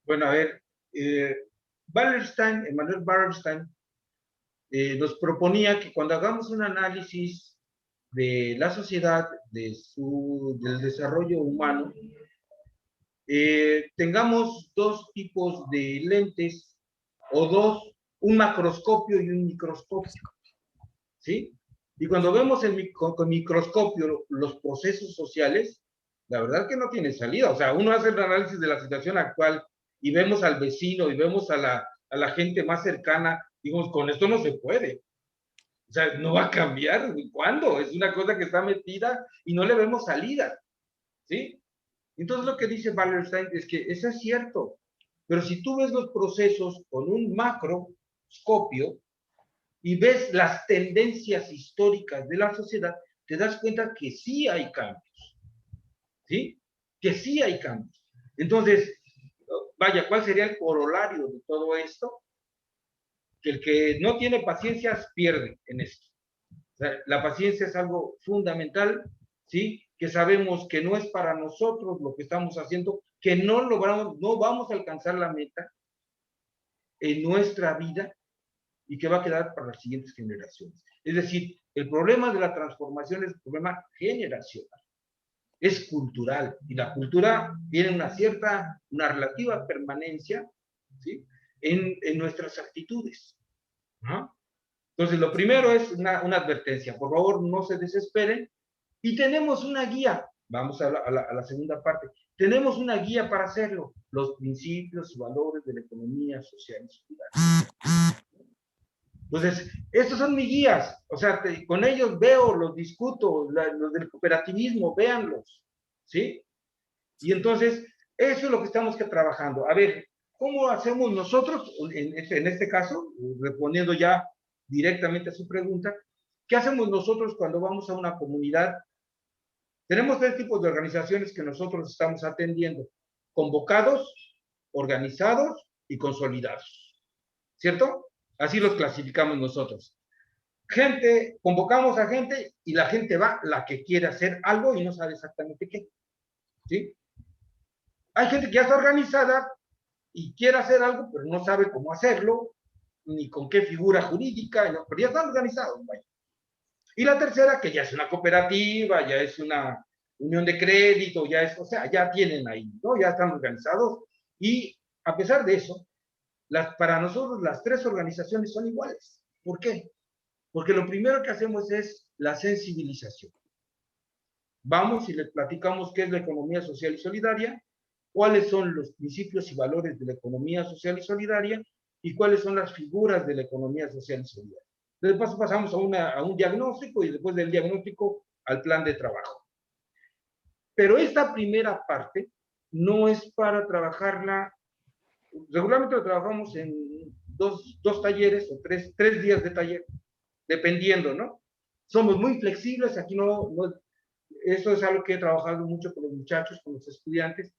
Bueno, a ver, Wallerstein, Emmanuel Wallerstein, nos proponía que cuando hagamos un análisis de la sociedad, del desarrollo humano, tengamos dos tipos de lentes o un macroscopio y un microscopio, ¿sí? Y cuando vemos con microscopio los procesos sociales, la verdad que no tiene salida. O sea, uno hace el análisis de la situación actual y vemos al vecino y vemos a la gente más cercana, digamos, con esto no se puede. O sea, no va a cambiar. ¿Cuándo? Es una cosa que está metida y no le vemos salida, ¿sí? Entonces lo que dice Wallerstein es que eso es cierto, pero si tú ves los procesos con un macroscopio y ves las tendencias históricas de la sociedad, te das cuenta que sí hay cambios, ¿sí? Que sí hay cambios. Entonces, vaya, ¿cuál sería el corolario de todo esto? Que el que no tiene paciencia pierde en esto. O sea, la paciencia es algo fundamental, ¿sí? Que sabemos que no es para nosotros lo que estamos haciendo, que no vamos a alcanzar la meta en nuestra vida y que va a quedar para las siguientes generaciones. Es decir, el problema de la transformación es un problema generacional, es cultural, y la cultura tiene una relativa permanencia, ¿sí? en nuestras actitudes, ¿no? Entonces, lo primero es una advertencia. Por favor, no se desesperen. Y tenemos una guía. Vamos a la segunda parte. Tenemos una guía para hacerlo. Los principios y valores de la economía social y solidaria. Entonces, estos son mis guías. O sea, con ellos veo, los discuto, los del cooperativismo, véanlos. ¿Sí? Y entonces, eso es lo que estamos trabajando. A ver, ¿cómo hacemos nosotros, en este caso, respondiendo ya directamente a su pregunta, qué hacemos nosotros cuando vamos a una comunidad? Tenemos tres tipos de organizaciones que nosotros estamos atendiendo: convocados, organizados y consolidados, ¿cierto? Así los clasificamos nosotros. Convocamos a gente y la gente va, la que quiere hacer algo y no sabe exactamente qué, ¿sí? Hay gente que ya está organizada y quiere hacer algo, pero no sabe cómo hacerlo, ni con qué figura jurídica, no, pero ya están organizados, vaya. Y la tercera, que ya es una cooperativa, ya es una unión de crédito, ya es, o sea, ya tienen ahí, ¿no? Ya están organizados. Y a pesar de eso, para nosotros las tres organizaciones son iguales. ¿Por qué? Porque lo primero que hacemos es la sensibilización. Vamos y les platicamos qué es la economía social y solidaria, cuáles son los principios y valores de la economía social y solidaria y cuáles son las figuras de la economía social y solidaria. Después pasamos a un diagnóstico y después del diagnóstico al plan de trabajo. Pero esta primera parte no es para trabajarla, regularmente lo trabajamos en dos talleres o tres días de taller, dependiendo, ¿no? Somos muy flexibles, aquí eso es algo que he trabajado mucho con los muchachos, con los estudiantes,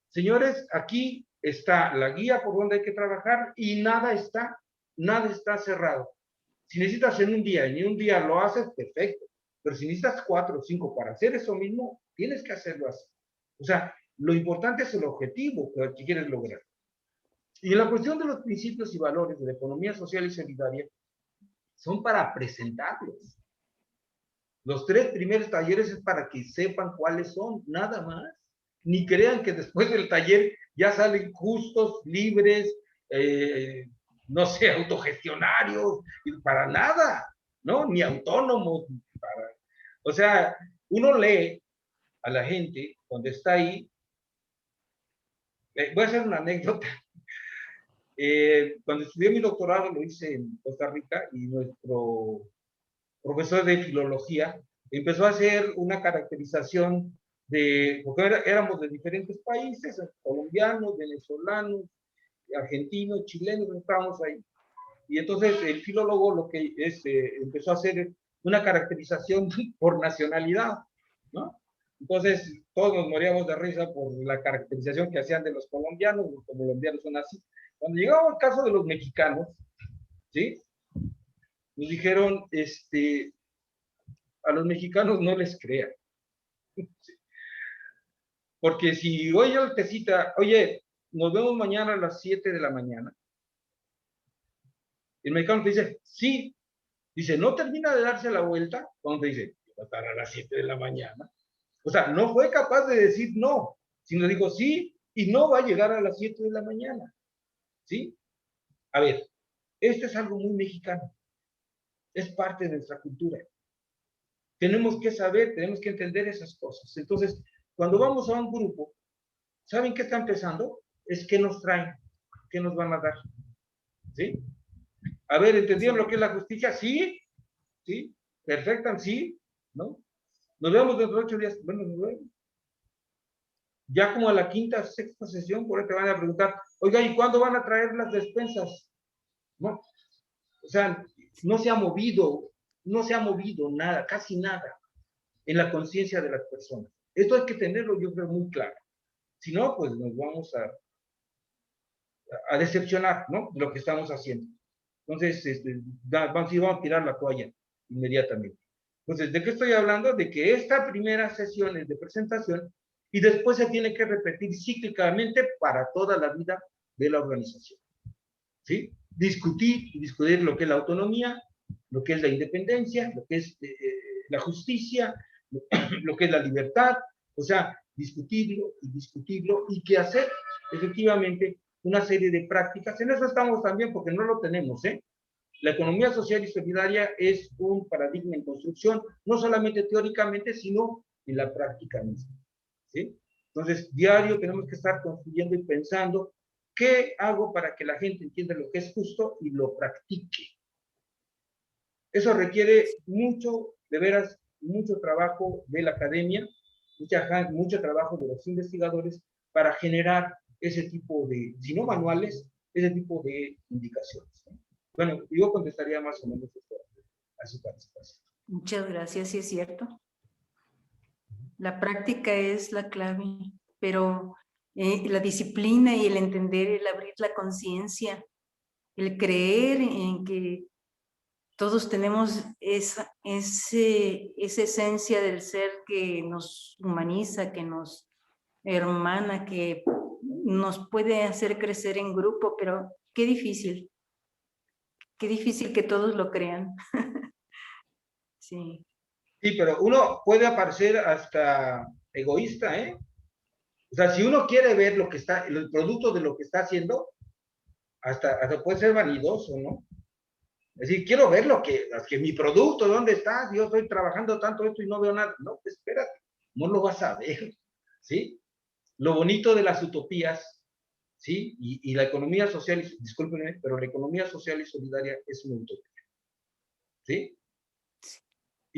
señores, aquí está la guía por donde hay que trabajar y nada está cerrado. Si necesitas en un día y en un día lo haces, perfecto. Pero si necesitas 4 o 5 para hacer eso mismo, tienes que hacerlo así. O sea, lo importante es el objetivo que quieres lograr. Y en la cuestión de los principios y valores de la economía social y solidaria, son para presentarlos. Los 3 primeros talleres es para que sepan cuáles son, nada más. Ni crean que después del taller ya salen justos, libres, no sé, autogestionarios, para nada, ¿no? Ni autónomos. O sea, uno lee a la gente cuando está ahí. Voy a hacer una anécdota. Cuando estudié mi doctorado, lo hice en Costa Rica, y nuestro profesor de filología empezó a hacer una caracterización porque éramos de diferentes países, colombianos, venezolanos, argentinos, chilenos, estábamos ahí. Y entonces el filólogo lo que empezó a hacer una caracterización por nacionalidad, ¿no? Entonces todos nos moríamos de risa por la caracterización que hacían de los colombianos son así. Cuando llegamos al caso de los mexicanos, ¿sí? Nos dijeron, a los mexicanos no les crean. Porque si hoy yo te cita, oye, nos vemos mañana a las 7 de la mañana, el mexicano te dice, sí. Dice, no termina de darse la vuelta, cuando te dice, va a estar a las 7 de la mañana. O sea, no fue capaz de decir no, sino dijo sí, y no va a llegar a las 7 de la mañana. ¿Sí? A ver, esto es algo muy mexicano. Es parte de nuestra cultura. Tenemos que saber, tenemos que entender esas cosas. Entonces, cuando vamos a un grupo, ¿saben qué está empezando? Es qué nos traen, qué nos van a dar. ¿Sí? A ver, ¿entendieron lo que es la justicia? Sí, sí, perfecta, sí, ¿no? Nos vemos dentro de 8 días. Bueno, nos vemos. Ya como a la quinta, sexta sesión, por ahí te van a preguntar, oiga, ¿y cuándo van a traer las despensas? ¿No? O sea, no se ha movido nada, casi nada, en la conciencia de las personas. Esto hay que tenerlo, yo creo, muy claro. Si no, pues nos vamos a decepcionar, ¿no? Lo que estamos haciendo. Entonces, vamos a tirar la toalla inmediatamente. Entonces, ¿de qué estoy hablando? De que esta primera sesión es de presentación y después se tiene que repetir cíclicamente para toda la vida de la organización. ¿Sí? Discutir lo que es la autonomía, lo que es la independencia, lo que es la justicia, lo que es la libertad, o sea, discutirlo y que hacer efectivamente una serie de prácticas. En eso estamos también porque no lo tenemos, ¿eh? La economía social y solidaria es un paradigma en construcción, no solamente teóricamente, sino en la práctica misma. ¿Sí? Entonces, diario tenemos que estar construyendo y pensando qué hago para que la gente entienda lo que es justo y lo practique. Eso requiere mucho, de veras, mucho trabajo de la academia, mucho trabajo de los investigadores para generar ese tipo de, si no manuales, ese tipo de indicaciones. ¿No? Bueno, yo contestaría más o menos a su participación. Muchas gracias, sí es cierto. La práctica es la clave, pero la disciplina y el entender, el abrir la conciencia, el creer en que todos tenemos esa esencia del ser que nos humaniza, que nos hermana, que nos puede hacer crecer en grupo, pero qué difícil que todos lo crean. Sí. Sí, pero uno puede parecer hasta egoísta, ¿eh? O sea, si uno quiere ver lo que está, el producto de lo que está haciendo, hasta puede ser vanidoso, ¿no? Es decir, quiero ver que mi producto, ¿dónde está? Yo estoy trabajando tanto esto y no veo nada. No, pues espérate, no lo vas a ver, ¿sí? Lo bonito de las utopías, ¿sí? Y la economía social, discúlpenme, pero la economía social y solidaria es una utopía, ¿sí?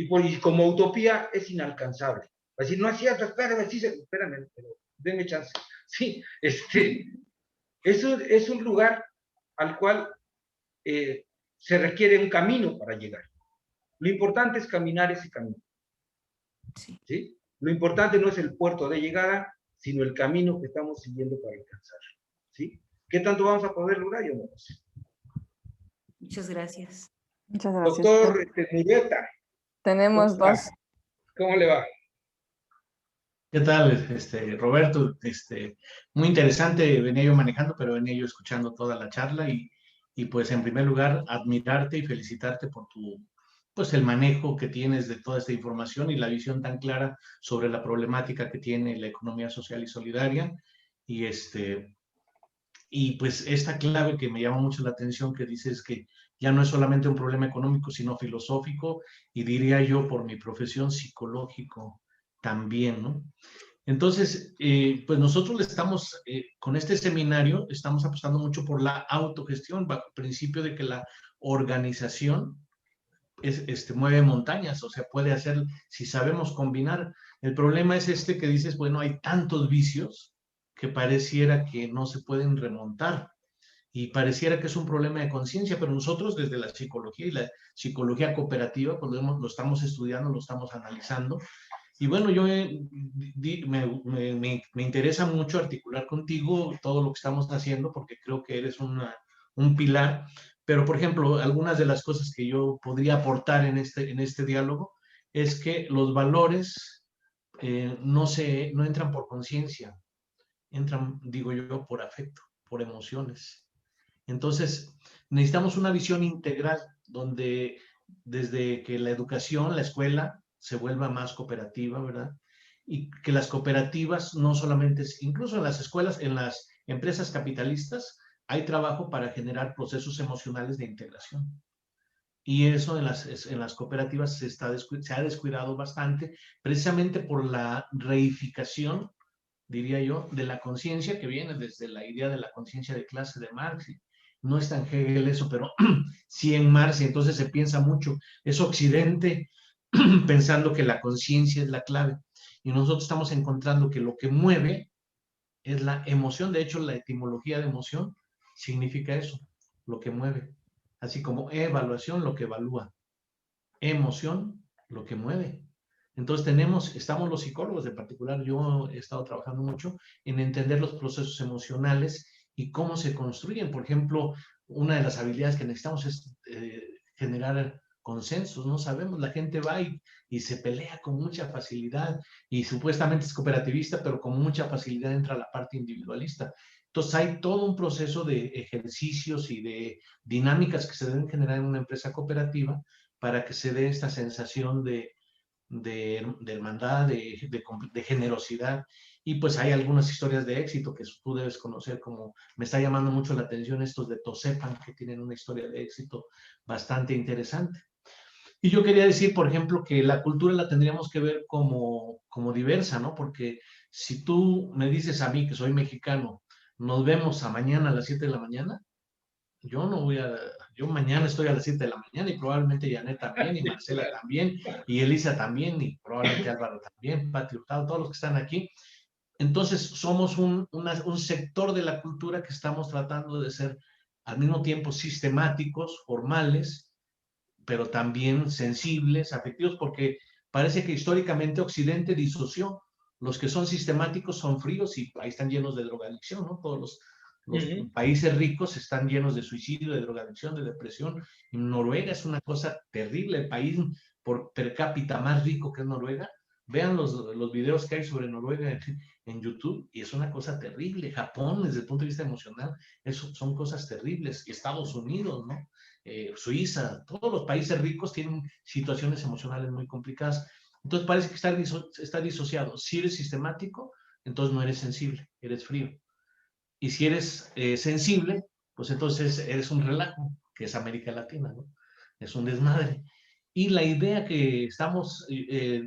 Y como utopía es inalcanzable. Va a decir, no es cierto, espérame, sí, espérame, pero denme chance. Sí, es un lugar al cual se requiere un camino para llegar. Lo importante es caminar ese camino. Sí. ¿Sí? Lo importante no es el puerto de llegada, sino el camino que estamos siguiendo para alcanzarlo. ¿Sí? ¿Qué tanto vamos a poder lograr? Yo no lo sé. Muchas gracias. Muchas gracias. Doctor Murrieta. Tenemos dos. ¿Cómo le va? ¿Qué tal, Roberto? Muy interesante, venía yo manejando, pero venía yo escuchando toda la charla y pues en primer lugar admirarte y felicitarte por pues el manejo que tienes de toda esta información y la visión tan clara sobre la problemática que tiene la economía social y solidaria y pues esta clave que me llama mucho la atención que dices que ya no es solamente un problema económico, sino filosófico y diría yo por mi profesión psicológico también, ¿no? Entonces, pues nosotros le estamos, con este seminario, estamos apostando mucho por la autogestión, bajo el principio de que la organización mueve montañas, o sea, puede hacer, si sabemos combinar. El problema es que dices, bueno, hay tantos vicios que pareciera que no se pueden remontar y pareciera que es un problema de conciencia, pero nosotros desde la psicología y la psicología cooperativa, cuando lo estamos estudiando, lo estamos analizando, y bueno, yo me interesa mucho articular contigo todo lo que estamos haciendo porque creo que eres un pilar, pero por ejemplo, algunas de las cosas que yo podría aportar en este diálogo es que los valores no entran por conciencia, entran, digo yo, por afecto, por emociones. Entonces, necesitamos una visión integral donde desde que la educación, la escuela, se vuelva más cooperativa, ¿verdad? Y que las cooperativas no solamente, incluso en las escuelas, en las empresas capitalistas, hay trabajo para generar procesos emocionales de integración. Y eso en las cooperativas se ha descuidado bastante, precisamente por la reificación, diría yo, de la conciencia que viene desde la idea de la conciencia de clase de Marx. No es tan Hegel eso, pero sí en Marx, y entonces se piensa mucho, es Occidente pensando que la conciencia es la clave. Y nosotros estamos encontrando que lo que mueve es la emoción. De hecho, la etimología de emoción significa eso, lo que mueve. Así como evaluación, lo que evalúa. Emoción, lo que mueve. Entonces estamos los psicólogos, en particular yo he estado trabajando mucho en entender los procesos emocionales y cómo se construyen. Por ejemplo, una de las habilidades que necesitamos es generar consensos, no sabemos, la gente va y se pelea con mucha facilidad y supuestamente es cooperativista, pero con mucha facilidad entra la parte individualista. Entonces hay todo un proceso de ejercicios y de dinámicas que se deben generar en una empresa cooperativa para que se dé esta sensación de hermandad, de generosidad. Y pues hay algunas historias de éxito que tú debes conocer, como me está llamando mucho la atención estos de Tosepan, que tienen una historia de éxito bastante interesante. Y yo quería decir, por ejemplo, que la cultura la tendríamos que ver como diversa, ¿no? Porque si tú me dices a mí, que soy mexicano, nos vemos a mañana a las 7 de la mañana, yo mañana estoy a las 7 de la mañana y probablemente Janet también, y Marcela también, y Elisa también, y probablemente Álvaro también, Pati Hurtado, todos los que están aquí. Entonces somos un sector de la cultura que estamos tratando de ser al mismo tiempo sistemáticos, formales, pero también sensibles, afectivos, porque parece que históricamente Occidente disoció. Los que son sistemáticos son fríos y ahí están llenos de drogadicción, ¿no? Todos los países ricos están llenos de suicidio, de drogadicción, de depresión. Y Noruega es una cosa terrible, el país por per cápita más rico que es Noruega. Vean los videos que hay sobre Noruega en YouTube y es una cosa terrible. Japón, desde el punto de vista emocional, son cosas terribles. Estados Unidos, ¿no? Suiza, todos los países ricos tienen situaciones emocionales muy complicadas. Entonces parece que está disociado. Si eres sistemático, entonces no eres sensible, eres frío. Y si eres sensible, pues entonces eres un relajo, que es América Latina, ¿no? Es un desmadre. Y la idea que estamos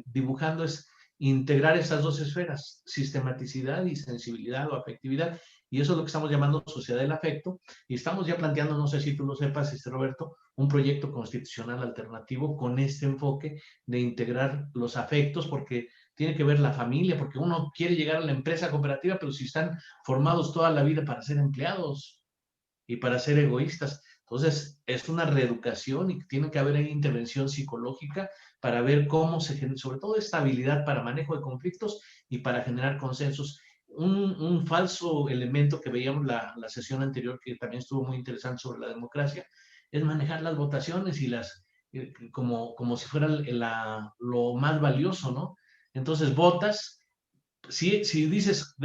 dibujando es integrar esas dos esferas, sistematicidad y sensibilidad o afectividad. Y eso es lo que estamos llamando sociedad del afecto. Y estamos ya planteando, no sé si tú lo sepas, Roberto, un proyecto constitucional alternativo con este enfoque de integrar los afectos, porque tiene que ver la familia, porque uno quiere llegar a la empresa cooperativa, pero si están formados toda la vida para ser empleados y para ser egoístas. Entonces, es una reeducación y tiene que haber ahí intervención psicológica para ver cómo se genera, sobre todo estabilidad para manejo de conflictos y para generar consensos. Un falso elemento que veíamos la sesión anterior, que también estuvo muy interesante sobre la democracia, es manejar las votaciones y como si fuera lo más valioso, ¿no? Entonces votas, si dices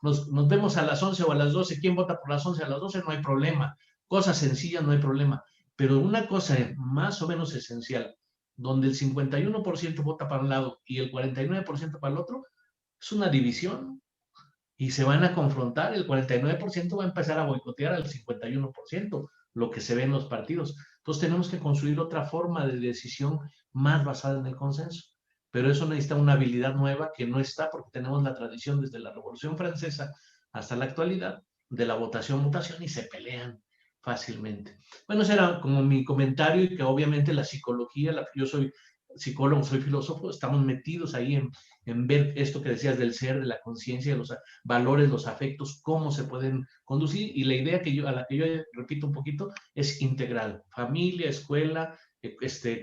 nos vemos a las 11 o a las 12, ¿quién vota por las 11 a las 12? No hay problema. Cosas sencillas, no hay problema. Pero una cosa más o menos esencial, donde el 51% vota para un lado y el 49% para el otro, es una división. Y se van a confrontar, el 49% va a empezar a boicotear al 51%, lo que se ve en los partidos. Entonces tenemos que construir otra forma de decisión más basada en el consenso. Pero eso necesita una habilidad nueva que no está, porque tenemos la tradición desde la Revolución Francesa hasta la actualidad de la votación-mutación y se pelean fácilmente. Bueno, ese era como mi comentario, y que obviamente la psicología, yo soy psicólogo, soy filósofo, estamos metidos ahí en ver esto que decías del ser, de la conciencia, de los valores, los afectos, cómo se pueden conducir. Y la idea a la que yo repito un poquito es integral: familia, escuela,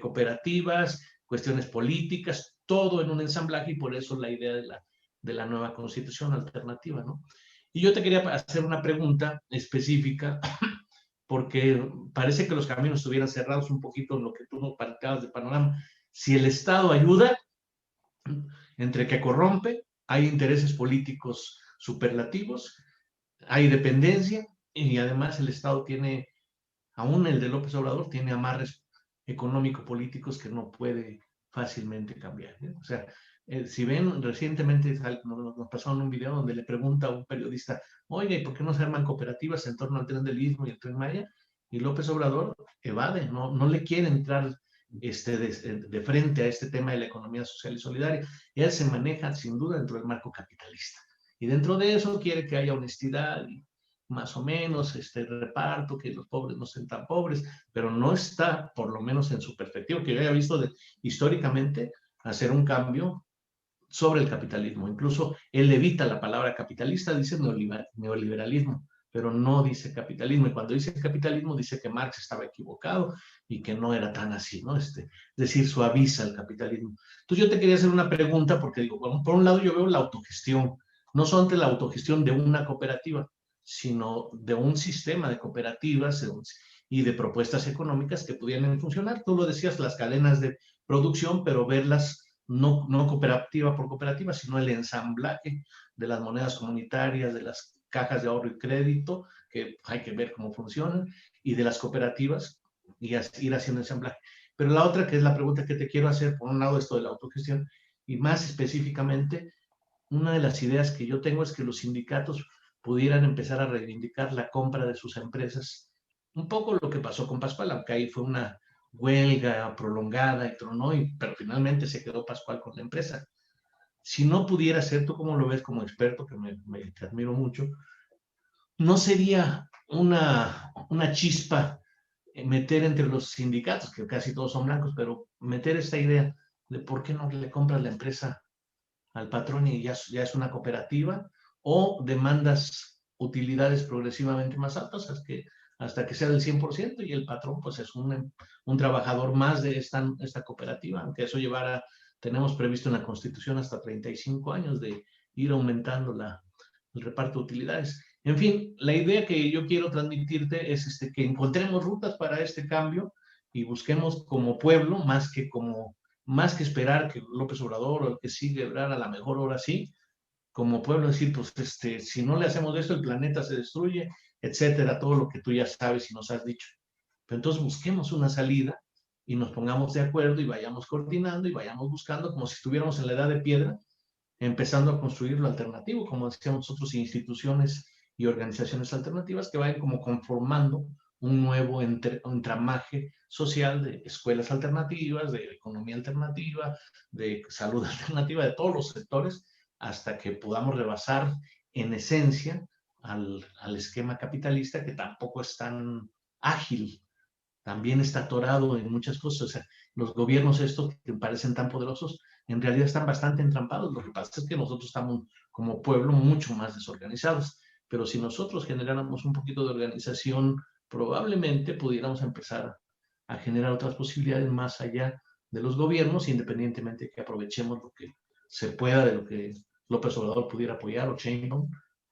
cooperativas, cuestiones políticas, todo en un ensamblaje, y por eso la idea de la nueva constitución alternativa, ¿no? Y yo te quería hacer una pregunta específica, porque parece que los caminos estuvieran cerrados un poquito en lo que tú nos planteabas de panorama. Si el Estado ayuda, entre que corrompe, hay intereses políticos superlativos, hay dependencia y además el Estado tiene, aún el de López Obrador, tiene amarres económico-políticos que no puede fácilmente cambiar, ¿eh? O sea, si ven, recientemente nos pasaron un video donde le pregunta a un periodista, oye, ¿y por qué no se arman cooperativas en torno al Tren del Istmo y el Tren Maya? Y López Obrador evade, no le quiere entrar de frente a este tema de la economía social y solidaria. Y él se maneja sin duda dentro del marco capitalista. Y dentro de eso quiere que haya honestidad y más o menos reparto, que los pobres no sean tan pobres, pero no está, por lo menos en su perspectiva, que yo haya visto históricamente, hacer un cambio sobre el capitalismo. Incluso él evita la palabra capitalista, dice neoliberalismo, pero no dice capitalismo. Y cuando dice capitalismo, dice que Marx estaba equivocado y que no era tan así, ¿no? Es decir, suaviza el capitalismo. Entonces yo te quería hacer una pregunta, porque digo, bueno, por un lado yo veo la autogestión, no solamente la autogestión de una cooperativa, sino de un sistema de cooperativas y de propuestas económicas que pudieran funcionar. Tú lo decías, las cadenas de producción, pero verlas no cooperativa por cooperativa, sino el ensamblaje de las monedas comunitarias, de las cajas de ahorro y crédito, que hay que ver cómo funcionan, y de las cooperativas, y ir haciendo ensamblaje. Pero la otra, que es la pregunta que te quiero hacer, por un lado esto de la autogestión, y más específicamente, una de las ideas que yo tengo es que los sindicatos pudieran empezar a reivindicar la compra de sus empresas. Un poco lo que pasó con Pascual, aunque ahí fue una huelga prolongada y tronó, pero finalmente se quedó Pascual con la empresa. Si no pudiera ser, tú como lo ves como experto, que te admiro mucho, ¿no sería una chispa meter entre los sindicatos, que casi todos son blancos, pero meter esta idea de por qué no le compras la empresa al patrón y ya es una cooperativa, o demandas utilidades progresivamente más altas hasta que sea del 100% y el patrón pues es un trabajador más de esta cooperativa, aunque eso tenemos previsto en la Constitución hasta 35 años de ir aumentando el reparto de utilidades. En fin, la idea que yo quiero transmitirte es que encontremos rutas para este cambio y busquemos como pueblo, más que esperar que López Obrador o el que sigue Ebrard a la mejor hora sí, como pueblo decir, pues si no le hacemos esto, el planeta se destruye, etcétera, todo lo que tú ya sabes y nos has dicho. Pero entonces busquemos una salida y nos pongamos de acuerdo y vayamos coordinando y vayamos buscando como si estuviéramos en la edad de piedra, empezando a construir lo alternativo, como decíamos nosotros, instituciones y organizaciones alternativas que vayan como conformando un nuevo entramaje social de escuelas alternativas, de economía alternativa, de salud alternativa, de todos los sectores, hasta que podamos rebasar en esencia al esquema capitalista, que tampoco es tan ágil, también está atorado en muchas cosas. O sea, los gobiernos estos que parecen tan poderosos, en realidad están bastante entrampados. Lo que pasa es que nosotros estamos como pueblo mucho más desorganizados, pero si nosotros generáramos un poquito de organización, probablemente pudiéramos empezar a generar otras posibilidades más allá de los gobiernos, independientemente de que aprovechemos lo que se pueda de lo que López Obrador pudiera apoyar o Sheinbaum,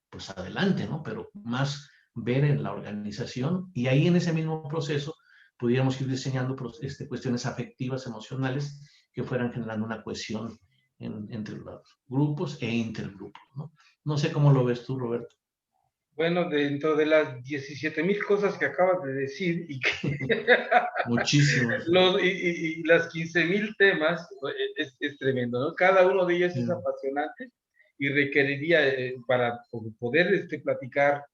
pues adelante, ¿no? Pero más ver en la organización y ahí en ese mismo proceso pudiéramos ir diseñando cuestiones afectivas, emocionales, que fueran generando una cohesión entre los grupos e intergrupos, ¿no? No sé cómo lo ves tú, Roberto. Bueno, dentro de las 17,000 cosas que acabas de decir y que muchísimas y las 15,000 temas, es tremendo, ¿no? Cada uno de ellos es apasionante y requeriría para poder platicar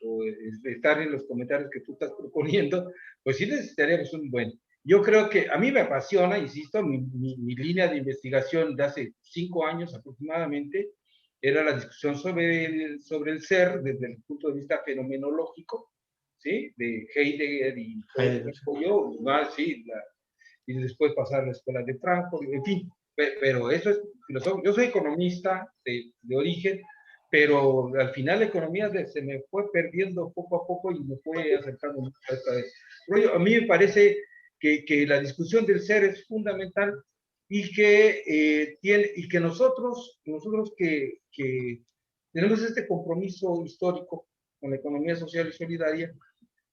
o estar en los comentarios que tú estás proponiendo, pues sí necesitaríamos un buen. Yo creo que a mí me apasiona, insisto, mi línea de investigación de hace 5 años aproximadamente era la discusión sobre el ser desde el punto de vista fenomenológico, ¿sí? De Heidegger y yo, sí, y después pasar a la escuela de Frankfurt, en fin, pero eso es filosófico. Yo soy economista de origen, pero al final la economía se me fue perdiendo poco a poco y me fue acercando mucho a esta vez. A mí me parece que la discusión del ser es fundamental y que nosotros que tenemos este compromiso histórico con la economía social y solidaria,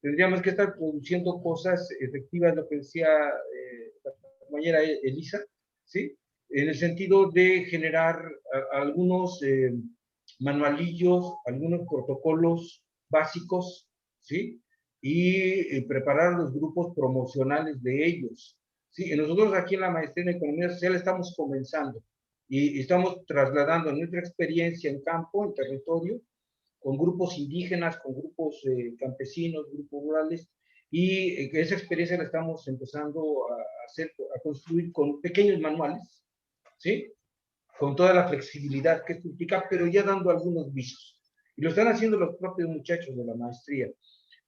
tendríamos que estar produciendo cosas efectivas, lo que decía compañera Elisa, ¿sí? En el sentido de generar algunos manualillos, algunos protocolos básicos, ¿sí? Y preparar los grupos promocionales de ellos, ¿sí? Y nosotros aquí en la maestría en Economía Social estamos comenzando y estamos trasladando nuestra experiencia en campo, en territorio, con grupos indígenas, con grupos campesinos, grupos rurales, y esa experiencia la estamos empezando a hacer, a construir con pequeños manuales, ¿sí? Con toda la flexibilidad que esto implica, pero ya dando algunos visos. Y lo están haciendo los propios muchachos de la maestría.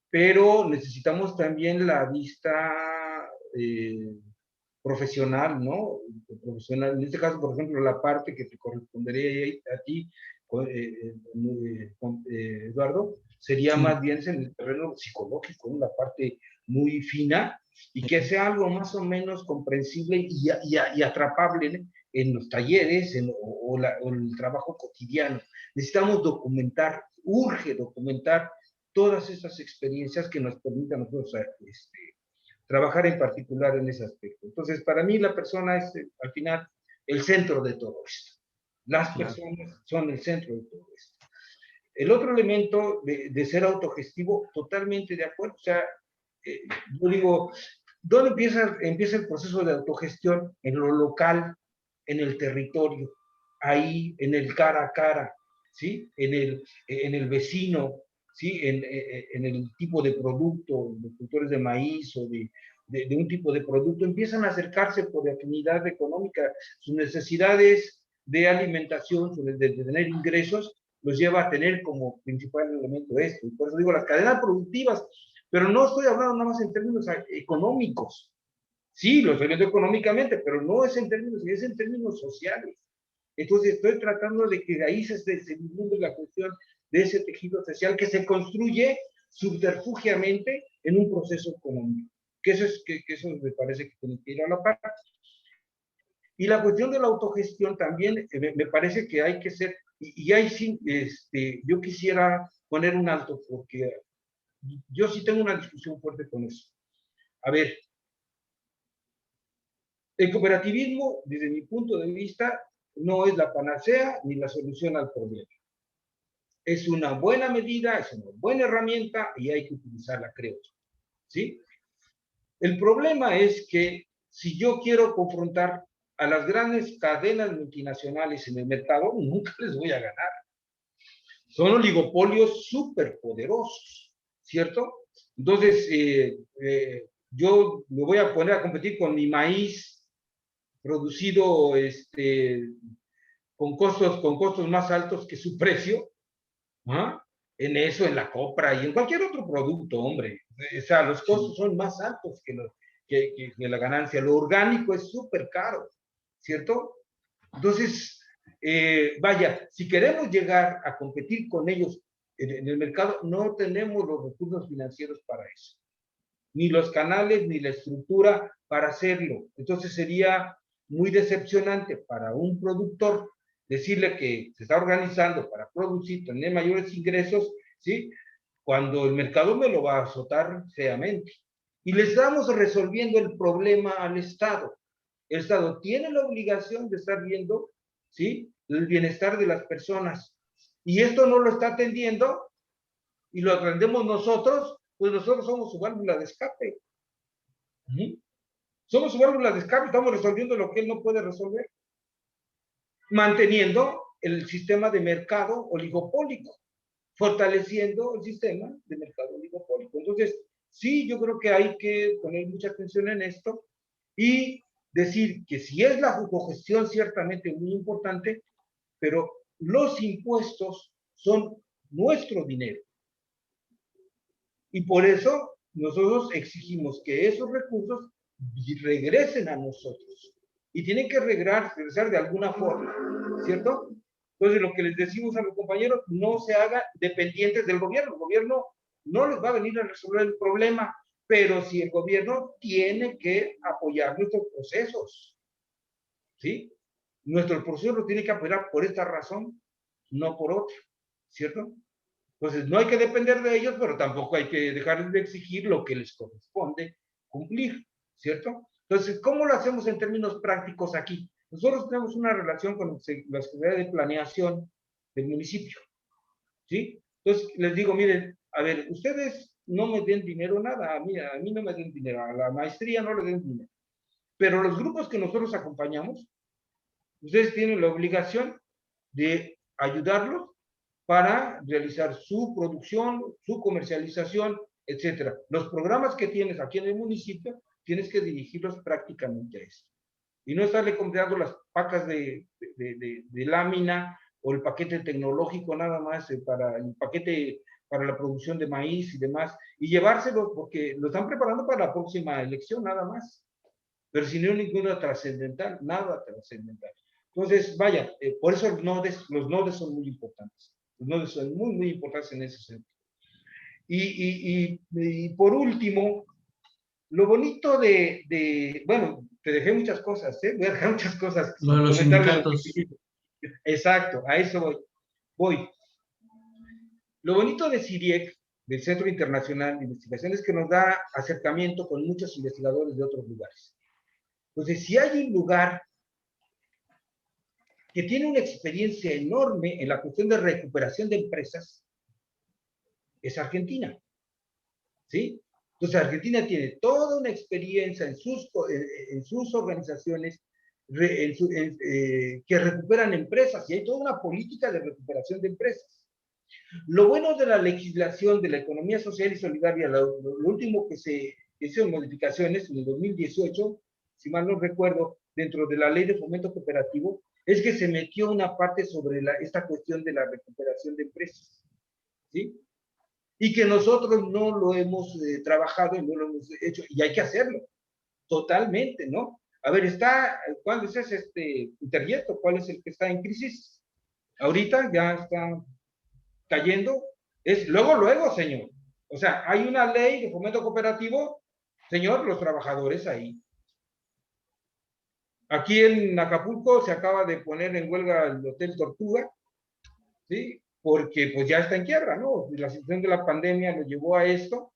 Pero necesitamos también la vista profesional, ¿no? Profesional. En este caso, por ejemplo, la parte que te correspondería a ti, Eduardo, sería más bien en el terreno psicológico, ¿no? La parte muy fina y que sea algo más o menos comprensible y atrapable, ¿no? En los talleres o el trabajo cotidiano. Necesitamos documentar, urge documentar todas esas experiencias que nos permitan a nosotros trabajar en particular en ese aspecto. Entonces, para mí la persona es al final el centro de todo esto. Las personas son el centro de todo esto. El otro elemento de ser autogestivo, totalmente de acuerdo. O sea, yo digo, ¿dónde empieza el proceso de autogestión? En lo local, en el territorio, ahí, en el cara a cara, ¿sí? En el vecino, ¿sí? En el tipo de producto, los cultores de maíz o de un tipo de producto, empiezan a acercarse por afinidad económica, sus necesidades de alimentación, de tener ingresos, los lleva a tener como principal elemento esto. Y por eso digo, las cadenas productivas, pero no estoy hablando nada más en términos económicos. Sí, lo estoy viendo económicamente, pero no es en términos sociales. Entonces estoy tratando de que de ahí se desenvuelva la cuestión de ese tejido social que se construye subterfugiamente en un proceso económico. Que eso me parece que tiene que ir a la par. Y la cuestión de la autogestión también me parece que hay que ser, y ahí sí, yo quisiera poner un alto, porque yo sí tengo una discusión fuerte con eso. A ver, el cooperativismo, desde mi punto de vista, no es la panacea ni la solución al problema. Es una buena medida, es una buena herramienta y hay que utilizarla, creo. ¿Sí? El problema es que si yo quiero confrontar a las grandes cadenas multinacionales en el mercado, nunca les voy a ganar. Son oligopolios súper poderosos, ¿cierto? Entonces, yo me voy a poner a competir con mi maíz producido con costos más altos que su precio, ¿ah? En eso, en la compra y en cualquier otro producto, hombre. O sea, los costos son más altos que la ganancia. Lo orgánico es súper caro, ¿cierto? Entonces, vaya, si queremos llegar a competir con ellos en el mercado, no tenemos los recursos financieros para eso. Ni los canales, ni la estructura para hacerlo. Entonces sería muy decepcionante para un productor decirle que se está organizando para producir, tener mayores ingresos, ¿sí? Cuando el mercado me lo va a azotar feamente. Y le estamos resolviendo el problema al Estado. El Estado tiene la obligación de estar viendo, ¿sí?, el bienestar de las personas. Y esto no lo está atendiendo y lo atendemos nosotros, pues nosotros somos su válvula de escape. Somos su válvula de escape, estamos resolviendo lo que él no puede resolver, manteniendo el sistema de mercado oligopólico, fortaleciendo el sistema de mercado oligopólico. Entonces, sí, yo creo que hay que poner mucha atención en esto y decir que si es la autogestión ciertamente muy importante, pero los impuestos son nuestro dinero. Y por eso nosotros exigimos que esos recursos regresen a nosotros. Y tienen que regresar de alguna forma, ¿cierto? Entonces, lo que les decimos a los compañeros, no se hagan dependientes del gobierno. El gobierno no les va a venir a resolver el problema, pero sí el gobierno tiene que apoyar nuestros procesos, ¿sí? Nuestro proceso lo tiene que apoyar por esta razón, no por otra, ¿cierto? Entonces, no hay que depender de ellos, pero tampoco hay que dejarles de exigir lo que les corresponde cumplir, ¿cierto? Entonces, ¿cómo lo hacemos en términos prácticos aquí? Nosotros tenemos una relación con la Secretaría de Planeación del municipio, ¿sí? Entonces, les digo, miren, a ver, ustedes no me den dinero, nada, a mí no me den dinero, a la maestría no le den dinero. Pero los grupos que nosotros acompañamos, ustedes tienen la obligación de ayudarlos para realizar su producción, su comercialización, etcétera. Los programas que tienes aquí en el municipio, tienes que dirigirlos prácticamente a eso. Y no estarle comprando las pacas de lámina o el paquete tecnológico nada más para el paquete para la producción de maíz y demás, y llevárselo porque lo están preparando para la próxima elección nada más. Pero si no hay ninguna trascendental, nada trascendental. Entonces, vaya, por eso los nodes son muy importantes. Los nodes son muy, muy importantes en ese sentido. Y por último, lo bonito bueno, te dejé muchas cosas, ¿eh? Voy a dejar muchas cosas. Lo de los sindicatos. Exacto, a eso voy. Lo bonito de CIRIEC, del Centro Internacional de Investigación, es que nos da acercamiento con muchos investigadores de otros lugares. Entonces, si hay un lugar que tiene una experiencia enorme en la cuestión de recuperación de empresas, es Argentina. ¿Sí? Entonces, Argentina tiene toda una experiencia en sus organizaciones que recuperan empresas, y hay toda una política de recuperación de empresas. Lo bueno de la legislación de la economía social y solidaria, lo último que se hicieron modificaciones en el 2018, si mal no recuerdo, dentro de la ley de fomento cooperativo, es que se metió una parte sobre esta cuestión de la recuperación de empresas, ¿sí? Y que nosotros no lo hemos trabajado y no lo hemos hecho, y hay que hacerlo, totalmente, ¿no? A ver, ¿cuál es ese Interyeto? ¿Cuál es el que está en crisis? Ahorita ya está cayendo, es luego, señor. O sea, hay una ley de fomento cooperativo, señor, los trabajadores ahí. Aquí en Acapulco se acaba de poner en huelga el Hotel Tortuga, ¿sí? Porque pues ya está en quiebra, ¿no? La situación de la pandemia lo llevó a esto.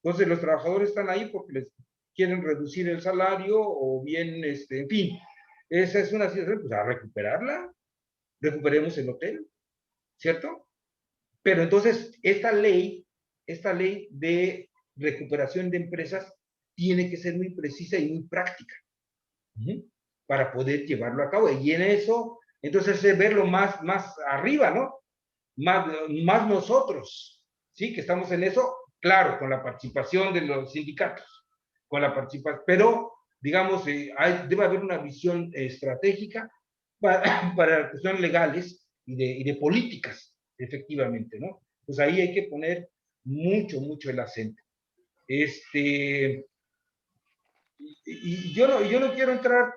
Entonces los trabajadores están ahí porque les quieren reducir el salario o bien, en fin. Esa es una situación, pues a recuperarla. Recuperemos el hotel, ¿cierto? Pero entonces esta ley de recuperación de empresas tiene que ser muy precisa y muy práctica para poder llevarlo a cabo. Y en eso, entonces es verlo más arriba, ¿no? Más nosotros, ¿sí? Que estamos en eso, claro, con la participación de los sindicatos, pero, digamos, debe haber una visión estratégica para cuestiones legales y de políticas, efectivamente, ¿no? Pues ahí hay que poner mucho el acento. Y yo no quiero entrar,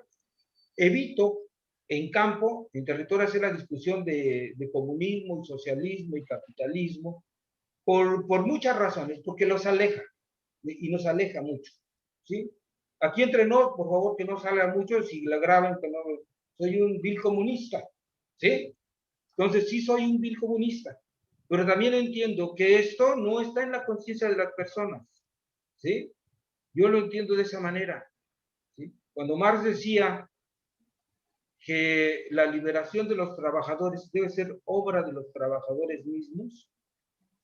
evito en campo, en territorio, hacer la discusión de comunismo y socialismo y capitalismo por muchas razones, porque los aleja y nos aleja mucho, ¿sí? Aquí entre nos, por favor, que no salga mucho, si la graban, que no, soy un vil comunista, ¿sí? Entonces sí soy un vil comunista, pero también entiendo que esto no está en la conciencia de las personas, ¿sí? Yo lo entiendo de esa manera, ¿sí? Cuando Marx decía que la liberación de los trabajadores debe ser obra de los trabajadores mismos,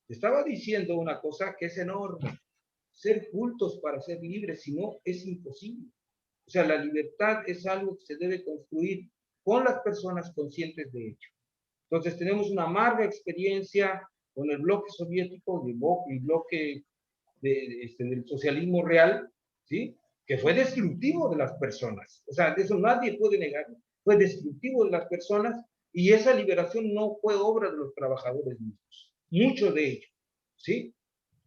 estaba diciendo una cosa que es enorme: ser cultos para ser libres, si no, es imposible. O sea, la libertad es algo que se debe construir con las personas conscientes de ello. Entonces, tenemos una amarga experiencia con el bloque soviético y el bloque del socialismo real, ¿sí? Que fue destructivo de las personas. O sea, de eso nadie puede negarlo. Fue destructivo de las personas, y esa liberación no fue obra de los trabajadores mismos. Mucho de ello, ¿sí?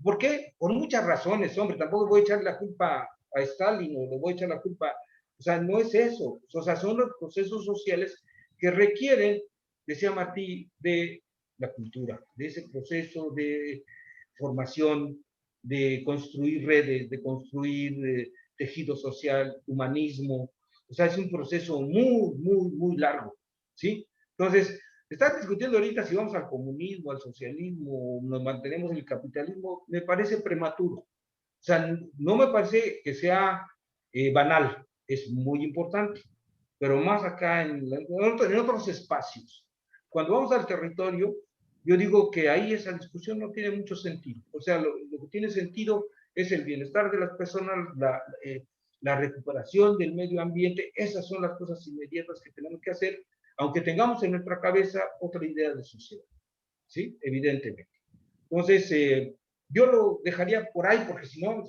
¿Por qué? Por muchas razones, hombre. Tampoco voy a echar la culpa a Stalin o le voy a echar la culpa. O sea, no es eso. O sea, son los procesos sociales que requieren, decía Martí, de la cultura, de ese proceso de formación, de construir redes, de construir tejido social, humanismo. O sea, es un proceso muy largo, ¿sí? Entonces, estar discutiendo ahorita si vamos al comunismo, al socialismo, o nos mantenemos en el capitalismo, me parece prematuro. O sea, no me parece que sea banal, es muy importante, pero más acá en otros espacios. Cuando vamos al territorio, yo digo que ahí esa discusión no tiene mucho sentido. O sea, lo que tiene sentido es el bienestar de las personas, la recuperación del medio ambiente. Esas son las cosas inmediatas que tenemos que hacer, aunque tengamos en nuestra cabeza otra idea de sociedad, ¿sí? Evidentemente. Entonces, yo lo dejaría por ahí, porque si no,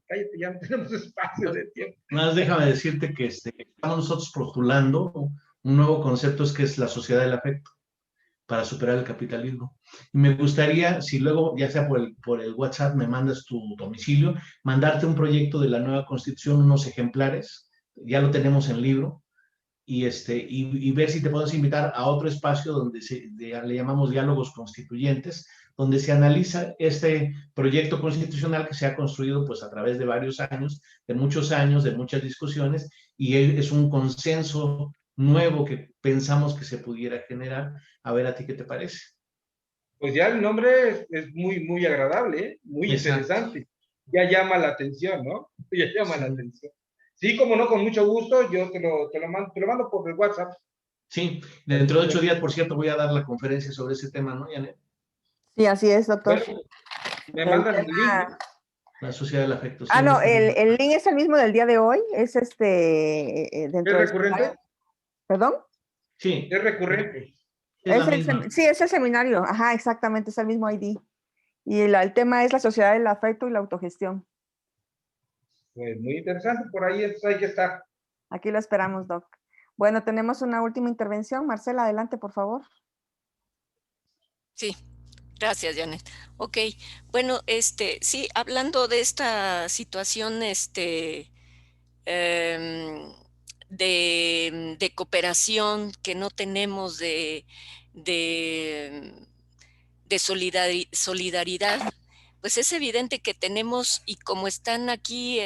cállate, ya no tenemos espacio de tiempo. Nada más déjame decirte que estamos nosotros postulando un nuevo concepto, que es la sociedad del afecto, para superar el capitalismo. Y me gustaría, si luego, ya sea por el WhatsApp, me mandas tu domicilio, mandarte un proyecto de la nueva Constitución, unos ejemplares, ya lo tenemos en libro, y ver si te podemos invitar a otro espacio donde le llamamos diálogos constituyentes, donde se analiza este proyecto constitucional que se ha construido pues a través de varios años, de muchas discusiones, y es un consenso nuevo que pensamos que se pudiera generar. A ver, ¿a ti qué te parece? Pues ya el nombre es muy, muy agradable, ¿eh? Muy interesante. Ya llama la atención, ¿no? Ya llama la atención. Sí, como no, con mucho gusto, yo te lo mando por el WhatsApp. Sí, dentro de 8 días, por cierto, voy a dar la conferencia sobre ese tema, ¿no, Janet? Sí, así es, doctor. Bueno, me mandan el link. La sociedad del afecto. Sí, no, el link es el mismo del día de hoy, es dentro ¿Es recurrente? ¿Perdón? Sí. Es recurrente. Sí, es el seminario, ajá, exactamente, es el mismo ID. Y el tema es la sociedad del afecto y la autogestión. Pues muy interesante, por ahí hay que estar. Aquí lo esperamos, Doc. Bueno, tenemos una última intervención. Marcela, adelante, por favor. Sí, gracias, Janet. Ok, bueno, sí, hablando de esta situación, de cooperación que no tenemos, de solidaridad, pues es evidente que tenemos, y como están aquí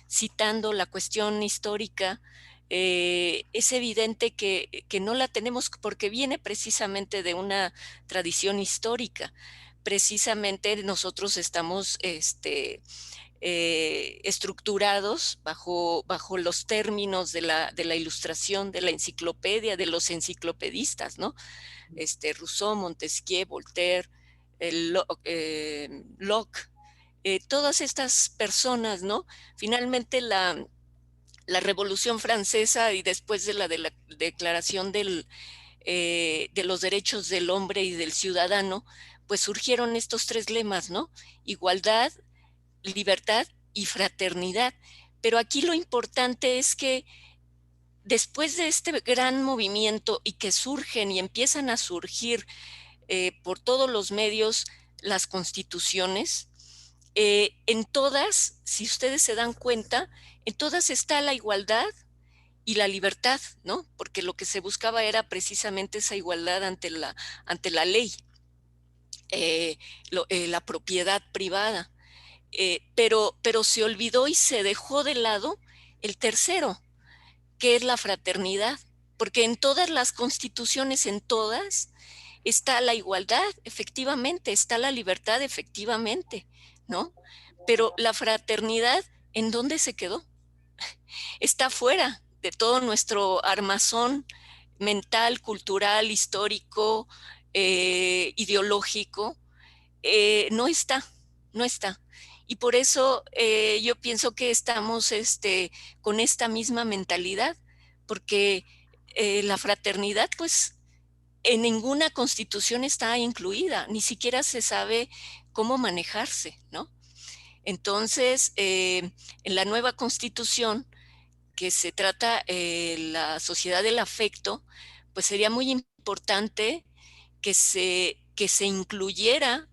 citando la cuestión histórica, es evidente que no la tenemos porque viene precisamente de una tradición histórica. Precisamente nosotros estamos estructurados bajo los términos de la ilustración, de la enciclopedia, de los enciclopedistas, ¿no? Rousseau, Montesquieu, Voltaire, Locke, todas estas personas, ¿no? Finalmente la Revolución Francesa y después de la Declaración de los Derechos del Hombre y del Ciudadano, pues surgieron estos tres lemas, ¿no? Igualdad, libertad y fraternidad. Pero aquí lo importante es que después de este gran movimiento y que surgen y empiezan a surgir por todos los medios las constituciones, en todas, si ustedes se dan cuenta, en todas está la igualdad y la libertad, ¿no? Porque lo que se buscaba era precisamente esa igualdad ante la ley, la propiedad privada. Pero se olvidó y se dejó de lado el tercero, que es la fraternidad, porque en todas las constituciones, en todas, está la igualdad, efectivamente, está la libertad, efectivamente, ¿no? Pero la fraternidad, ¿en dónde se quedó? Está fuera de todo nuestro armazón mental, cultural, histórico, ideológico. No está. Y por eso yo pienso que estamos con esta misma mentalidad, porque la fraternidad, pues, en ninguna constitución está incluida, ni siquiera se sabe cómo manejarse, ¿no? Entonces, en la nueva constitución, que se trata la sociedad del afecto, pues sería muy importante que se incluyera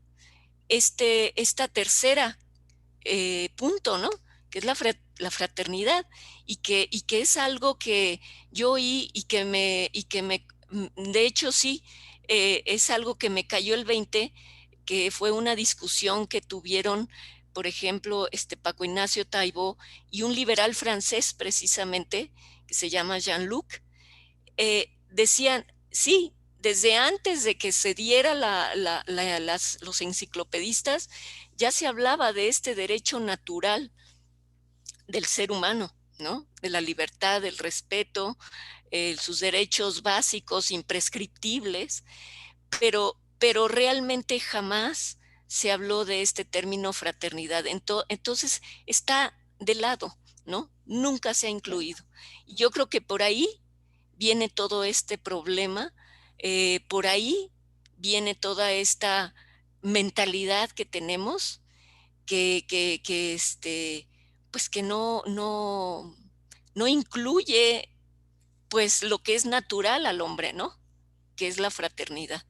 esta tercera punto, ¿no? Que es la fraternidad, y que es algo que yo oí y que de hecho sí, es algo que me cayó el 20, que fue una discusión que tuvieron, por ejemplo, Paco Ignacio Taibo y un liberal francés precisamente, que se llama Jean-Luc, decían, sí, desde antes de que se diera los enciclopedistas, ya se hablaba de este derecho natural del ser humano, ¿no? De la libertad, del respeto, sus derechos básicos, imprescriptibles, pero realmente jamás se habló de este término fraternidad. Entonces está de lado, ¿no? Nunca se ha incluido. Y yo creo que por ahí viene todo este problema, por ahí viene toda esta mentalidad que tenemos, pues que no incluye pues lo que es natural al hombre, ¿no? Que es la fraternidad.